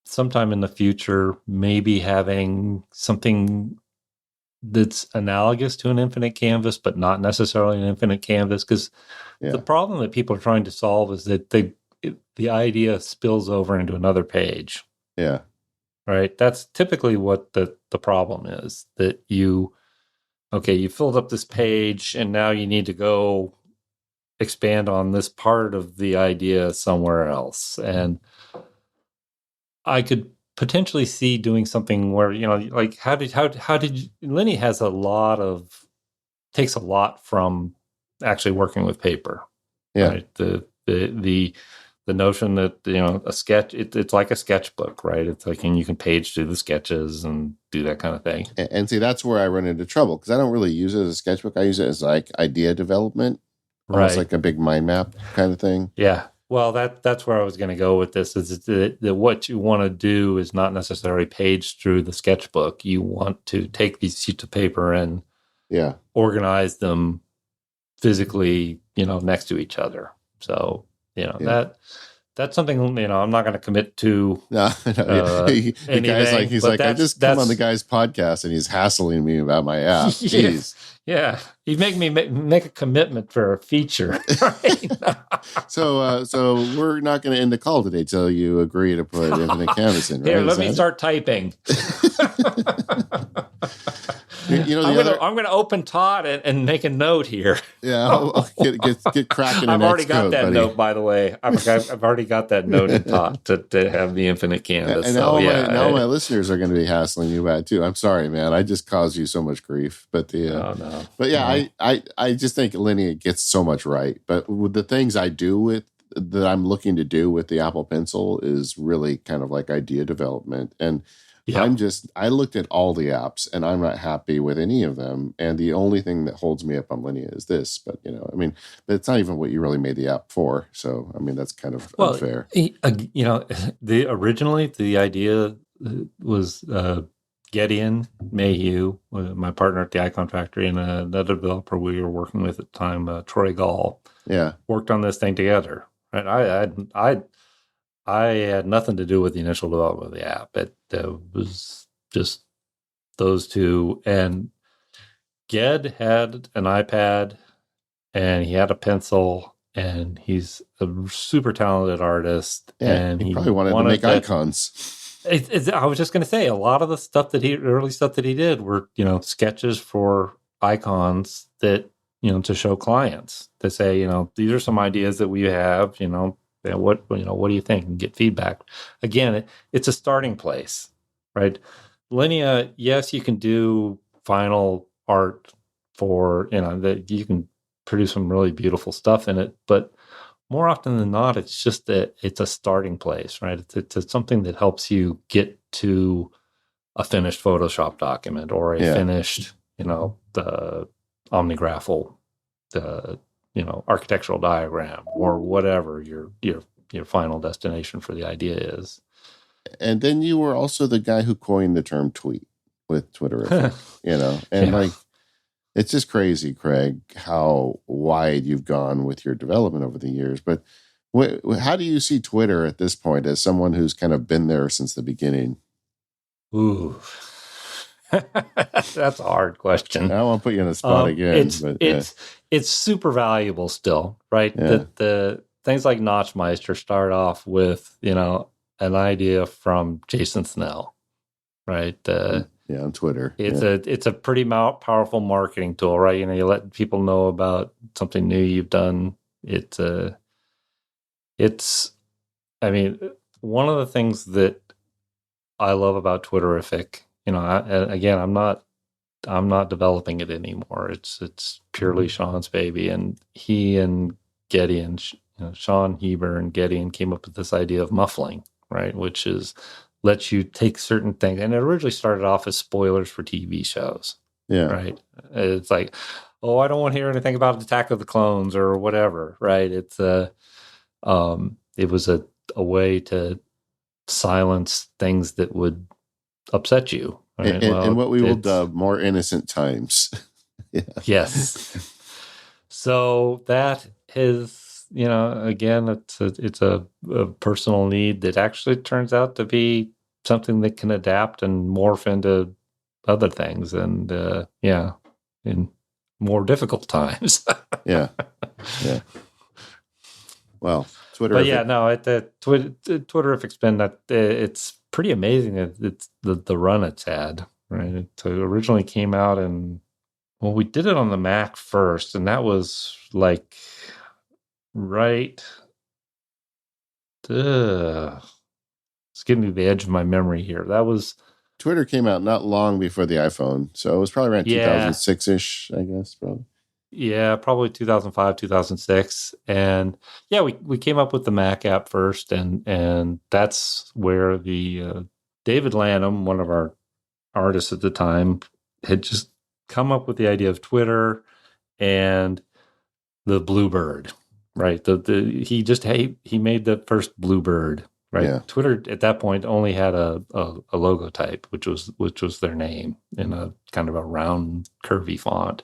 sometime in the future maybe having something that's analogous to an infinite canvas, but not necessarily an infinite canvas. Because the problem that people are trying to solve is that the idea spills over into another page. Yeah. Right. That's typically what the problem is, that you filled up this page and now you need to go expand on this part of the idea somewhere else. And I could potentially see doing something where, like how did Linea takes a lot from actually working with paper. Yeah. Right? The notion that, a sketch, it's like a sketchbook, right? It's like, and you can page through the sketches and do that kind of thing. And see, that's where I run into trouble because I don't really use it as a sketchbook. I use it as like idea development, almost like a big mind map kind of thing. Yeah. Well, that's where I was going to go with this, is that what you want to do is not necessarily page through the sketchbook. You want to take these sheets of paper and organize them physically, next to each other. So, that's something, I'm not going to commit to. No. The guy's like, he's like, I just come on the guy's podcast and he's hassling me about my app. Jeez. Yeah. He's making me make a commitment for a feature. Right? So we're not going to end the call today till you agree to put infinite canvas in, right? Here, let me start typing. I'm going to open Todd and make a note here. Yeah, I'll get cracking. I've already got that note, by the way. I've already got that note in Todd to have the infinite canvas. And now my listeners are going to be hassling you about it too. I'm sorry, man. I just caused you so much grief. But I just think Linea gets so much right. But with the things I do that I'm looking to do with the Apple Pencil is really kind of like idea development. And I looked at all the apps and I'm not happy with any of them. And the only thing that holds me up on Linea is this. But, but it's not even what you really made the app for. So, that's kind of unfair. Originally the idea was Gideon Mayhew, my partner at the Icon Factory, and another developer we were working with at the time, Troy Gall, worked on this thing together. Right? I had nothing to do with the initial development of the app. It was just those two. And Ged had an iPad and he had a pencil, and he's a super talented artist. Yeah, and he probably wanted to make icons. I was just going to say, a lot of the early stuff that he did were, sketches for icons that, to show clients, to say, these are some ideas that we have, what do you think? And get feedback. Again, it's a starting place, right? Linea, yes, you can do final art for, that you can produce some really beautiful stuff in it, but more often than not, it's just it's a starting place, right? It's something that helps you get to a finished Photoshop document or a finished, the OmniGraffle, the architectural diagram or whatever you're your final destination for the idea is. And then you were also the guy who coined the term tweet with Twitterific, and Yeah. like, it's just crazy, Craig, how wide you've gone with your development over the years. But how do you see Twitter at this point as someone who's kind of been there since the beginning? Ooh. That's a hard question. I don't want to put you on the spot again. It's super valuable still, right? Yeah. The things like Notchmeister start off with, an idea from Jason Snell, right? On Twitter. It's a pretty powerful marketing tool, right? You let people know about something new you've done. I mean, one of the things that I love about Twitterific, again, I'm not developing it anymore. It's purely Sean's baby, and he and Gideon, Sean Heber and Gideon came up with this idea of muffling, right? Which is lets you take certain things, and it originally started off as spoilers for TV shows. Yeah. Right. It's like, oh, I don't want to hear anything about Attack of the Clones or whatever. Right. It was a way to silence things that would upset you. Right? And what we will dub more innocent times. Yeah. Yes. So that is, again, it's a personal need that actually turns out to be something that can adapt and morph into other things, and in more difficult times. Yeah. Well, Twitter. But yeah, no, Twitterific's been that it's pretty amazing that it's the run it's had. Right, it originally came out we did it on the Mac first, and that was like right. It's getting to the edge of my memory here. That was Twitter came out not long before the iPhone, so it was probably around 2006-ish, I guess, probably. Yeah, probably 2005, 2006. And yeah, we came up with the Mac app first, and that's where the David Lanham, one of our artists at the time, had just come up with the idea of Twitter and the Bluebird, right? He made the first Bluebird, right? Yeah. Twitter at that point only had a logo type, which was their name in a kind of a round, curvy font.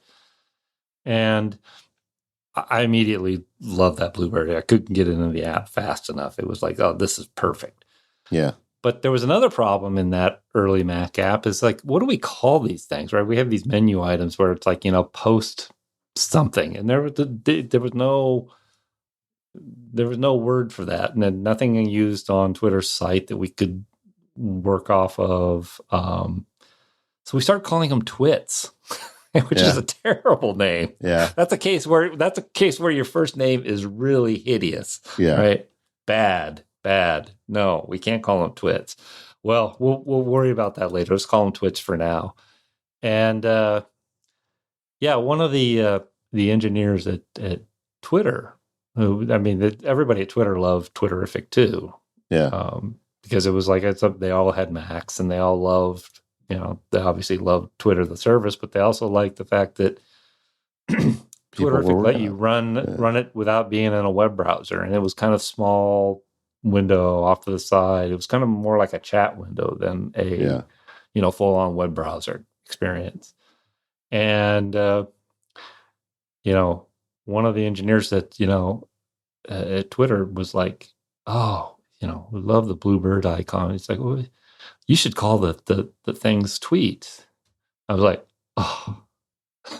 And I immediately loved that Bluebird. I couldn't get into the app fast enough. It was like, oh, this is perfect. Yeah. But there was another problem in that early Mac app. Is like, what do we call these things, right? We have these menu items where it's like, post something. And there was no word for that. And then nothing used on Twitter's site that we could work off of. So we started calling them twits. Which is a terrible name. Yeah. That's a case where your first name is really hideous. Yeah. Right? Bad. No, we can't call them twits. Well, we'll worry about that later. Let's call them twits for now. And one of the engineers at Twitter, everybody at Twitter loved Twitterific too. Yeah. Because it was like they all had Macs and they all loved. They obviously love Twitter, the service, but they also like the fact that Twitterific let you run it without being in a web browser. And it was kind of small window off to the side. It was kind of more like a chat window than a, full-on web browser experience. And, one of the engineers that, at Twitter was like, oh, we love the Bluebird icon. It's like, well, you should call the things tweets. I was like, oh.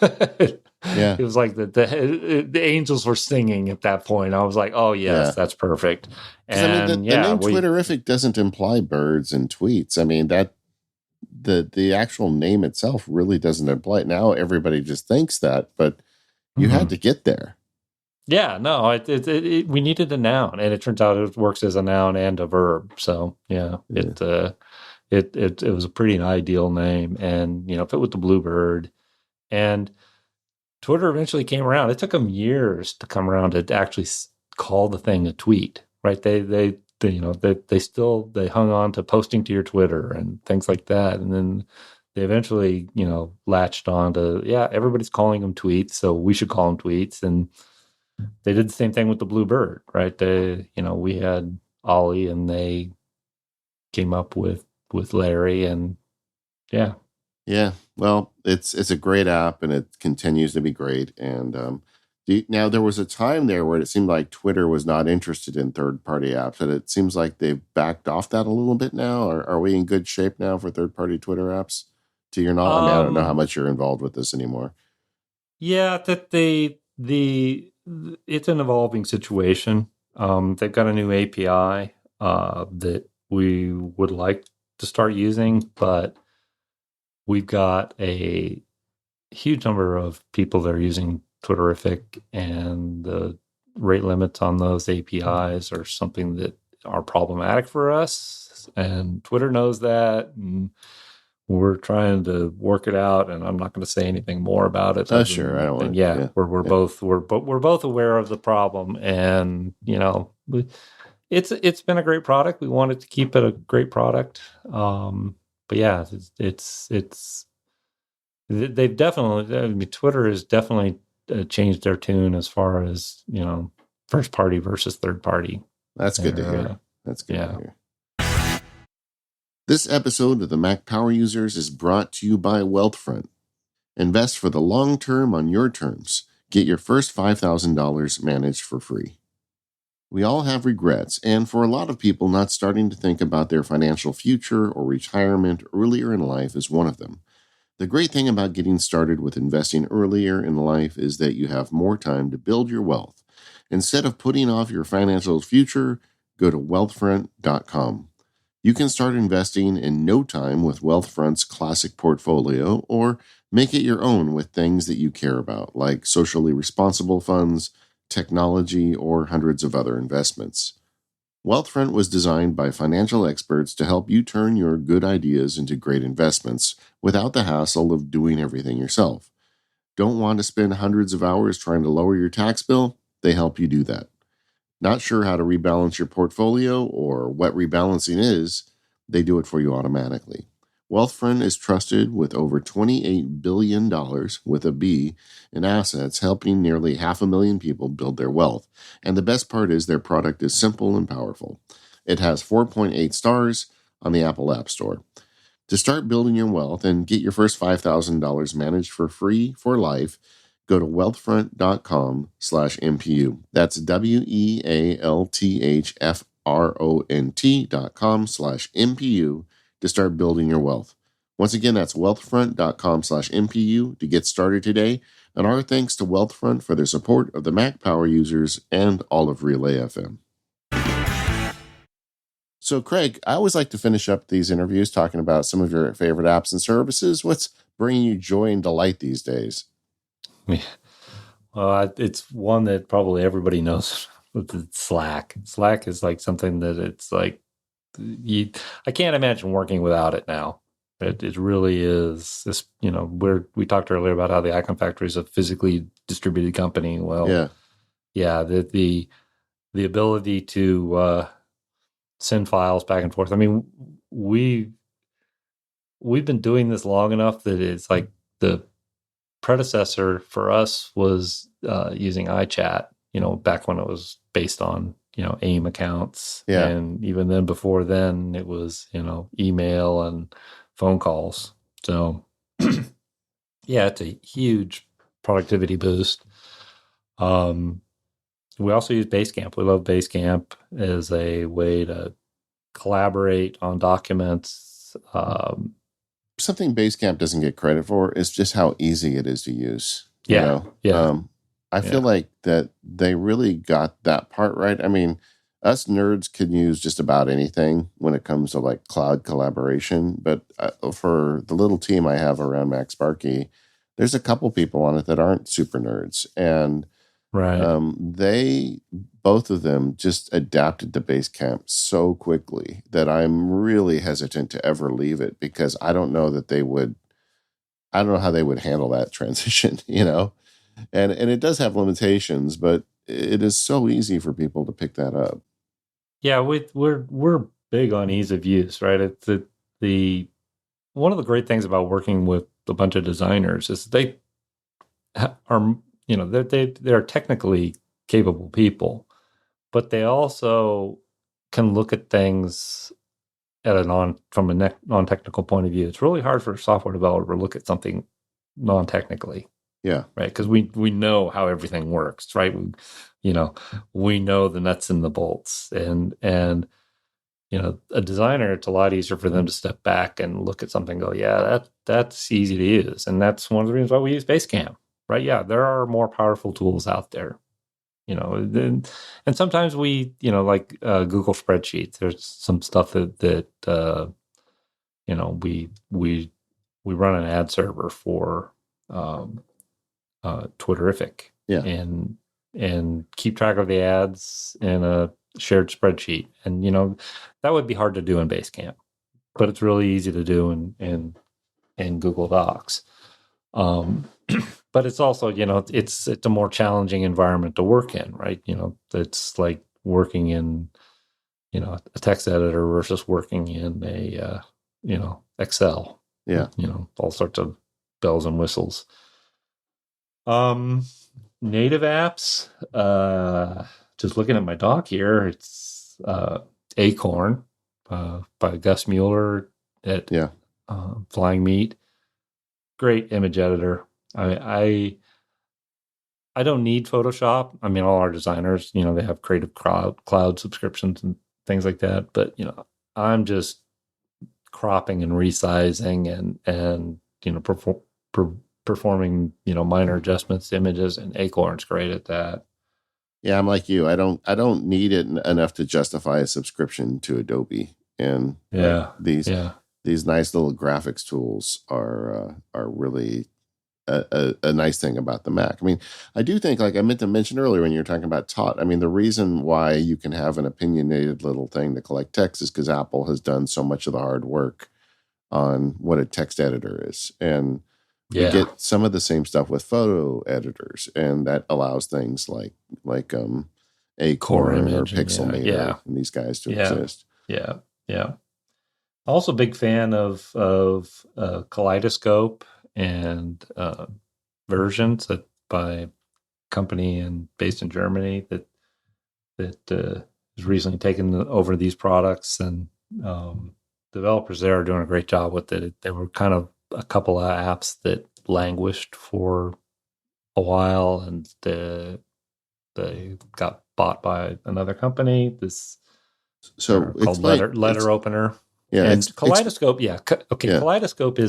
Yeah. It was like the angels were singing at that point. I was like, oh, yes, that's perfect. And the name Twitterific doesn't imply birds and tweets. I mean, that the actual name itself really doesn't imply it. Now everybody just thinks that, but you had to get there. Yeah, no, we needed a noun, and it turns out it works as a noun and a verb. So it was a pretty ideal name, and fit with the Bluebird. And Twitter eventually came around. It took them years to come around to actually call the thing a tweet, right? They hung on to posting to your Twitter and things like that, and then they eventually latched on to everybody's calling them tweets, so we should call them tweets. And they did the same thing with the Bluebird, right? We had Ollie, and they came up with Larry, and yeah. Yeah, well, it's a great app, and it continues to be great. And now there was a time there where it seemed like Twitter was not interested in third-party apps, and it seems like they've backed off that a little bit now. Are we in good shape now for third-party Twitter apps? To your knowledge, I mean, I don't know how much you're involved with this anymore. Yeah, that the it's an evolving situation. They've got a new API that we would like to start using, but we've got a huge number of people that are using Twitterific, and the rate limits on those APIs are something that are problematic for us, and Twitter knows that, and we're trying to work it out. And I'm not going to say anything more about it. Oh, sure, I don't want. Yeah, Yeah, we're yeah. both aware of the problem, and it's been a great product. We wanted to keep it a great product, but yeah, it's they've definitely. I mean, Twitter has definitely changed their tune as far as first party versus third party. That's good to hear. That's good to Yeah. hear. This episode of the Mac Power Users is brought to you by Wealthfront. Invest for the long term on your terms. Get your first $5,000 managed for free. We all have regrets, and for a lot of people, not starting to think about their financial future or retirement earlier in life is one of them. The great thing about getting started with investing earlier in life is that you have more time to build your wealth. Instead of putting off your financial future, go to wealthfront.com. You can start investing in no time with Wealthfront's classic portfolio, or make it your own with things that you care about, like socially responsible funds, technology, or hundreds of other investments. Wealthfront was designed by financial experts to help you turn your good ideas into great investments without the hassle of doing everything yourself. Don't want to spend hundreds of hours trying to lower your tax bill? They help you do that. Not sure how to rebalance your portfolio or what rebalancing is? They do it for you automatically. Wealthfront is trusted with over $28 billion with a B in assets, helping nearly 500,000 people build their wealth. And the best part is their product is simple and powerful. It has 4.8 stars on the Apple App Store. To start building your wealth and get your first $5,000 managed for free for life, go to wealthfront.com/MPU. That's wealthfront.com/MPU to start building your wealth. Once again, that's wealthfront.com/MPU to get started today. And our thanks to Wealthfront for their support of the Mac Power Users and all of Relay FM. So, Craig, I always like to finish up these interviews talking about some of your favorite apps and services. What's bringing you joy and delight these days? Well, it's one that probably everybody knows. It's Slack. Slack is like something that it's like I can't imagine working without it now. It really is this. We talked earlier about how the Icon Factory is a physically distributed company. Well, yeah, the ability to send files back and forth. I mean, we've been doing this long enough that it's like the predecessor for us was using iChat, back when it was based on, AIM accounts. Yeah. And even then, before then, it was, email and phone calls. So, yeah, it's a huge productivity boost. We also use Basecamp. We love Basecamp as a way to collaborate on documents. Something Basecamp doesn't get credit for is just how easy it is to use. Yeah. I feel like that they really got that part right. I mean, us nerds can use just about anything when it comes to like cloud collaboration. But for the little team I have around Mac Sparky, there's a couple people on it that aren't super nerds. And they, both of them, just adapted to Basecamp so quickly that I'm really hesitant to ever leave it, because I don't know how they would handle that transition, and it does have limitations, but it is so easy for people to pick that up. Yeah, we're big on ease of use, right? It's the one of the great things about working with a bunch of designers is they are, they're technically capable people, but they also can look at things at from a non-technical point of view. It's really hard for a software developer to look at something non-technically. Yeah. Right. Because we know how everything works, right? We know the nuts and the bolts, and a designer, it's a lot easier for them to step back and look at something and go, yeah, that's easy to use. And that's one of the reasons why we use Basecamp, right? Yeah, there are more powerful tools out there, and sometimes we, like Google Spreadsheets, there's some stuff that we run an ad server for Twitterific, Yeah. and keep track of the ads in a shared spreadsheet. And, that would be hard to do in Basecamp, but it's really easy to do in Google Docs. But it's also, it's a more challenging environment to work in, right? It's like working in, a text editor versus working in a, Excel. Yeah. All sorts of bells and whistles. Native apps, just looking at my doc here, it's Acorn by Gus Mueller at Flying Meat. Great image editor. I don't need Photoshop. I mean, all our designers, they have Creative Cloud subscriptions and things like that. But I'm just cropping and resizing and performing minor adjustments to images, and Acorn's great at that. Yeah, I'm like you. I don't need it enough to justify a subscription to Adobe. And these nice little graphics tools are really a nice thing about the Mac. I mean, I do think, like I meant to mention earlier when you were talking about Tot, I mean, the reason why you can have an opinionated little thing to collect text is because Apple has done so much of the hard work on what a text editor is. And we get some of the same stuff with photo editors, and that allows things like Acorn or Pixelmator and these guys to exist. Yeah. Also, big fan of Kaleidoscope and versions by a company based in Germany that has recently taken over these products, and developers there are doing a great job with it. They were kind of a couple of apps that languished for a while, and they got bought by another company. Called Letter Opener. Yeah, and Kaleidoscope. Kaleidoscope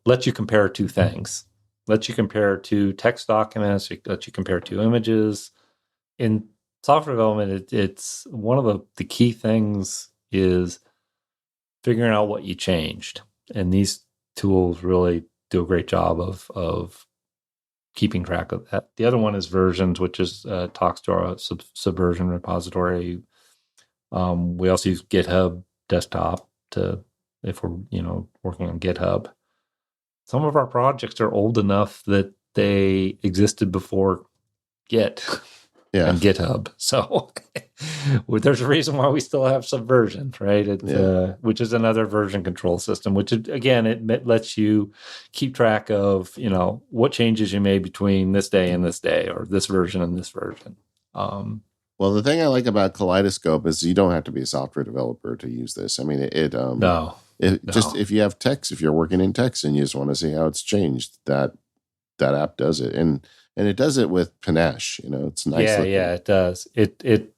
lets you compare two things. Lets you compare two text documents. It lets you compare two images. In software development, it's one of the key things is figuring out what you changed, and these tools really do a great job of keeping track of that. The other one is Versions, which is talks to our Subversion repository. We also use GitHub Desktop if we're working on GitHub. Some of our projects are old enough that they existed before Git and GitHub. So there's a reason why we still have Subversion, right? Which is another version control system, which again, it lets you keep track of, what changes you made between this day and this day, or this version and this version. Well, the thing I like about Kaleidoscope is you don't have to be a software developer to use this. I mean, just if you have text, if you're working in text and you just want to see how it's changed, that app does it, and it does it with panache. It's nice. Yeah, it does. It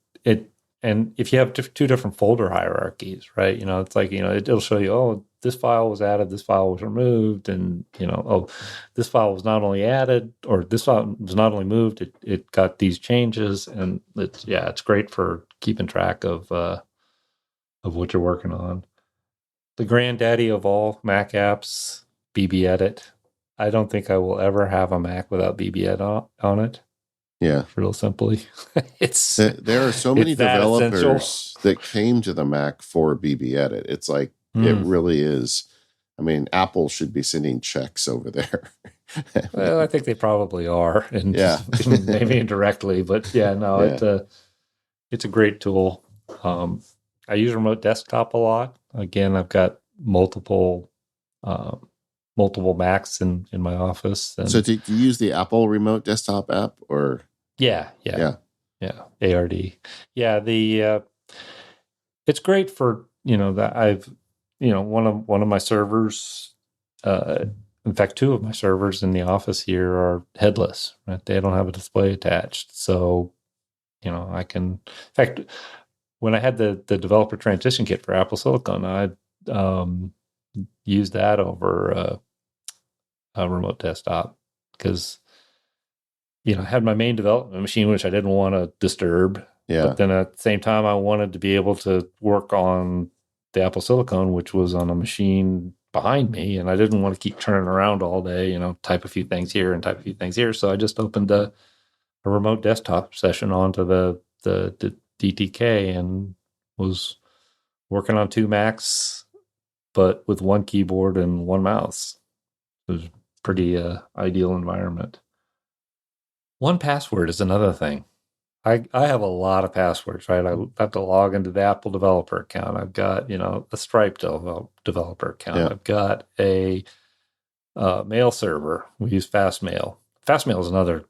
and if you have two different folder hierarchies, right? It's like it'll show you, oh, this file was added, this file was removed, and oh, this file was not only added, or this file was not only moved, it got these changes, and it's great for keeping track of what you're working on. The granddaddy of all Mac apps, BB Edit. I don't think I will ever have a Mac without BB Edit on it. Yeah, real simply, there are so many developers that came to the Mac for BB Edit. It's like it really is. I mean, Apple should be sending checks over there. Well, I think they probably are, and maybe indirectly, but it's a great tool. I use Remote Desktop a lot. Again, I've got multiple Macs in my office. And so do you use the Apple Remote Desktop app, or? Yeah. Yeah, ARD. Yeah, it's great for, that I've, one of my servers, in fact, two of my servers in the office here are headless, right? They don't have a display attached. So, I can, in fact, when I had the developer transition kit for Apple Silicon, I used that over a remote desktop because, I had my main development machine, which I didn't want to disturb. Yeah. But then at the same time, I wanted to be able to work on the Apple Silicon, which was on a machine behind me. And I didn't want to keep turning around all day, type a few things here and type a few things here. So I just opened a remote desktop session onto the DTK and was working on two Macs, but with one keyboard and one mouse. It was a pretty ideal environment. 1Password is another thing. I have a lot of passwords, right? I have to log into the Apple developer account. I've got, a Stripe developer account. Yeah. I've got a mail server. We use Fastmail. Fastmail is another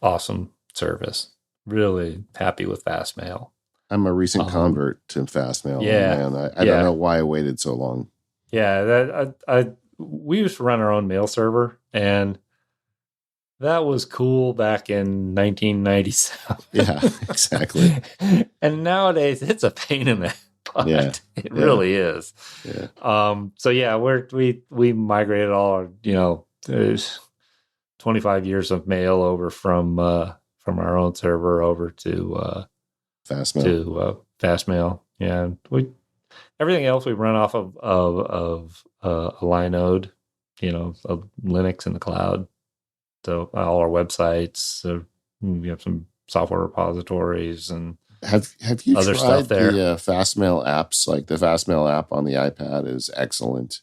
awesome service. Really happy with Fastmail. I'm a recent convert to Fastmail. Yeah, man, I don't know why I waited so long. Yeah, we used to run our own mail server, and that was cool back in 1997. Yeah, exactly. And nowadays, it's a pain in the butt. Yeah, it really is. Yeah. So yeah, we migrated all our, there's 25 years of mail over from our own server over to Fastmail. Yeah, everything else we run off of a Linode, of Linux in the cloud. So all our websites, we have some software repositories and have you other tried stuff there. The Fastmail apps? Like the Fastmail app on the iPad is excellent.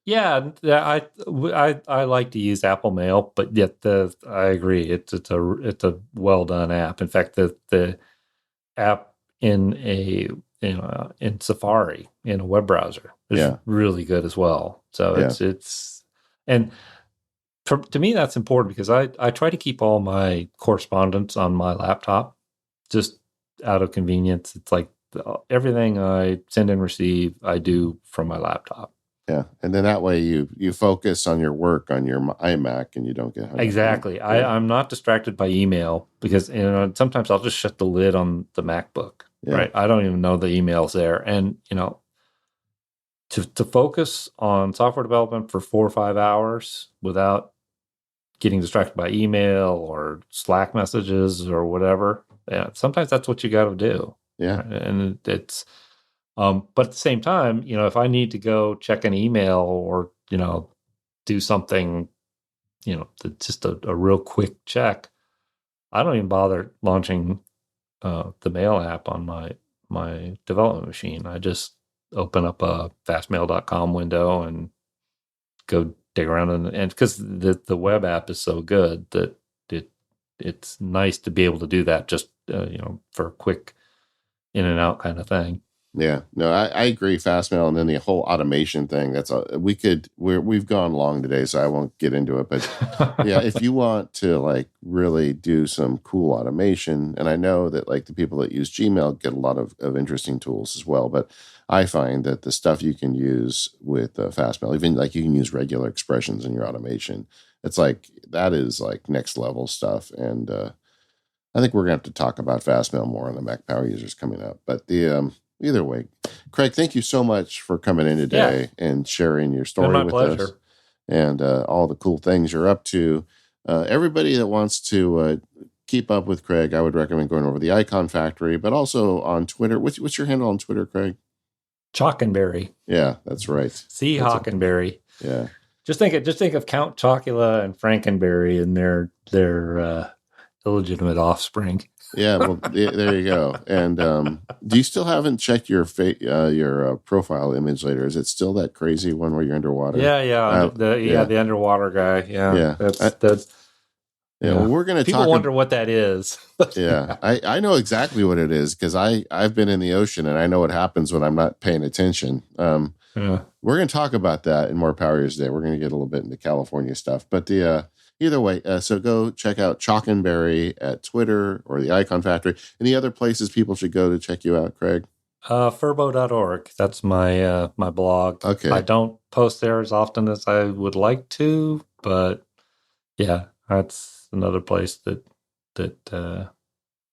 Yeah, I like to use Apple Mail, but yet I agree it's a well done app. In fact, the app in Safari in a web browser is really good as well. So it's and. To me, that's important because I try to keep all my correspondence on my laptop just out of convenience. It's like everything I send and receive, I do from my laptop. Yeah. And then that way you focus on your work on your iMac and you don't get hung Exactly. up. I'm not distracted by email because sometimes I'll just shut the lid on the MacBook. Yeah. Right. I don't even know the email's there. And, to focus on software development for 4 or 5 hours without getting distracted by email or Slack messages or whatever. Yeah, sometimes that's what you got to do. Yeah. And it's, but at the same time, if I need to go check an email or, do something, just a real quick check, I don't even bother launching the mail app on my development machine. I just open up a fastmail.com window and go dig around and because the web app is so good that it's nice to be able to do that just for a quick in and out kind of thing. Yeah, no, I agree. Fastmail, and then the whole automation thing. We've gone long today, so I won't get into it. But yeah, if you want to like really do some cool automation, and I know that like the people that use Gmail get a lot of interesting tools as well. But I find that the stuff you can use with Fastmail, even like you can use regular expressions in your automation. It's like that is like next level stuff, and I think we're gonna have to talk about Fastmail more on the Mac Power Users coming up. But either way, Craig, thank you so much for coming in today and sharing your story with us and all the cool things you're up to. Everybody that wants to keep up with Craig, I would recommend going over the Icon Factory, but also on Twitter. What's your handle on Twitter, Craig? Hockenberry. Yeah, that's right. C. Hockenberry. Yeah. Just think of Count Chocula and Frankenberry and their illegitimate offspring. Yeah, well, there you go. And do you still haven't checked your profile image later? Is it still that crazy one where you're underwater? Yeah. The underwater guy. Yeah. That's. Yeah, well, we're going to People wonder what that is. Yeah, I know exactly what it is because I've been in the ocean and I know what happens when I'm not paying attention. We're going to talk about that in more Power Years today. We're going to get a little bit into California stuff, but either way, so go check out Hockenberry at Twitter or the Icon Factory. Any other places people should go to check you out, Craig? Furbo.org. That's my my blog. Okay. I don't post there as often as I would like to, but yeah, that's another place that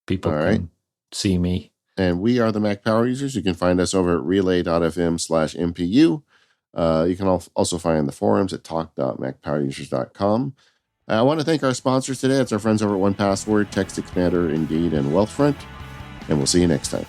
people can see me. And we are the Mac Power Users. You can find us over at relay.fm/MPU. You can also find the forums at talk.macpowerusers.com. I want to thank our sponsors today. It's our friends over at 1Password, TextExpander, Indeed, and Wealthfront. And we'll see you next time.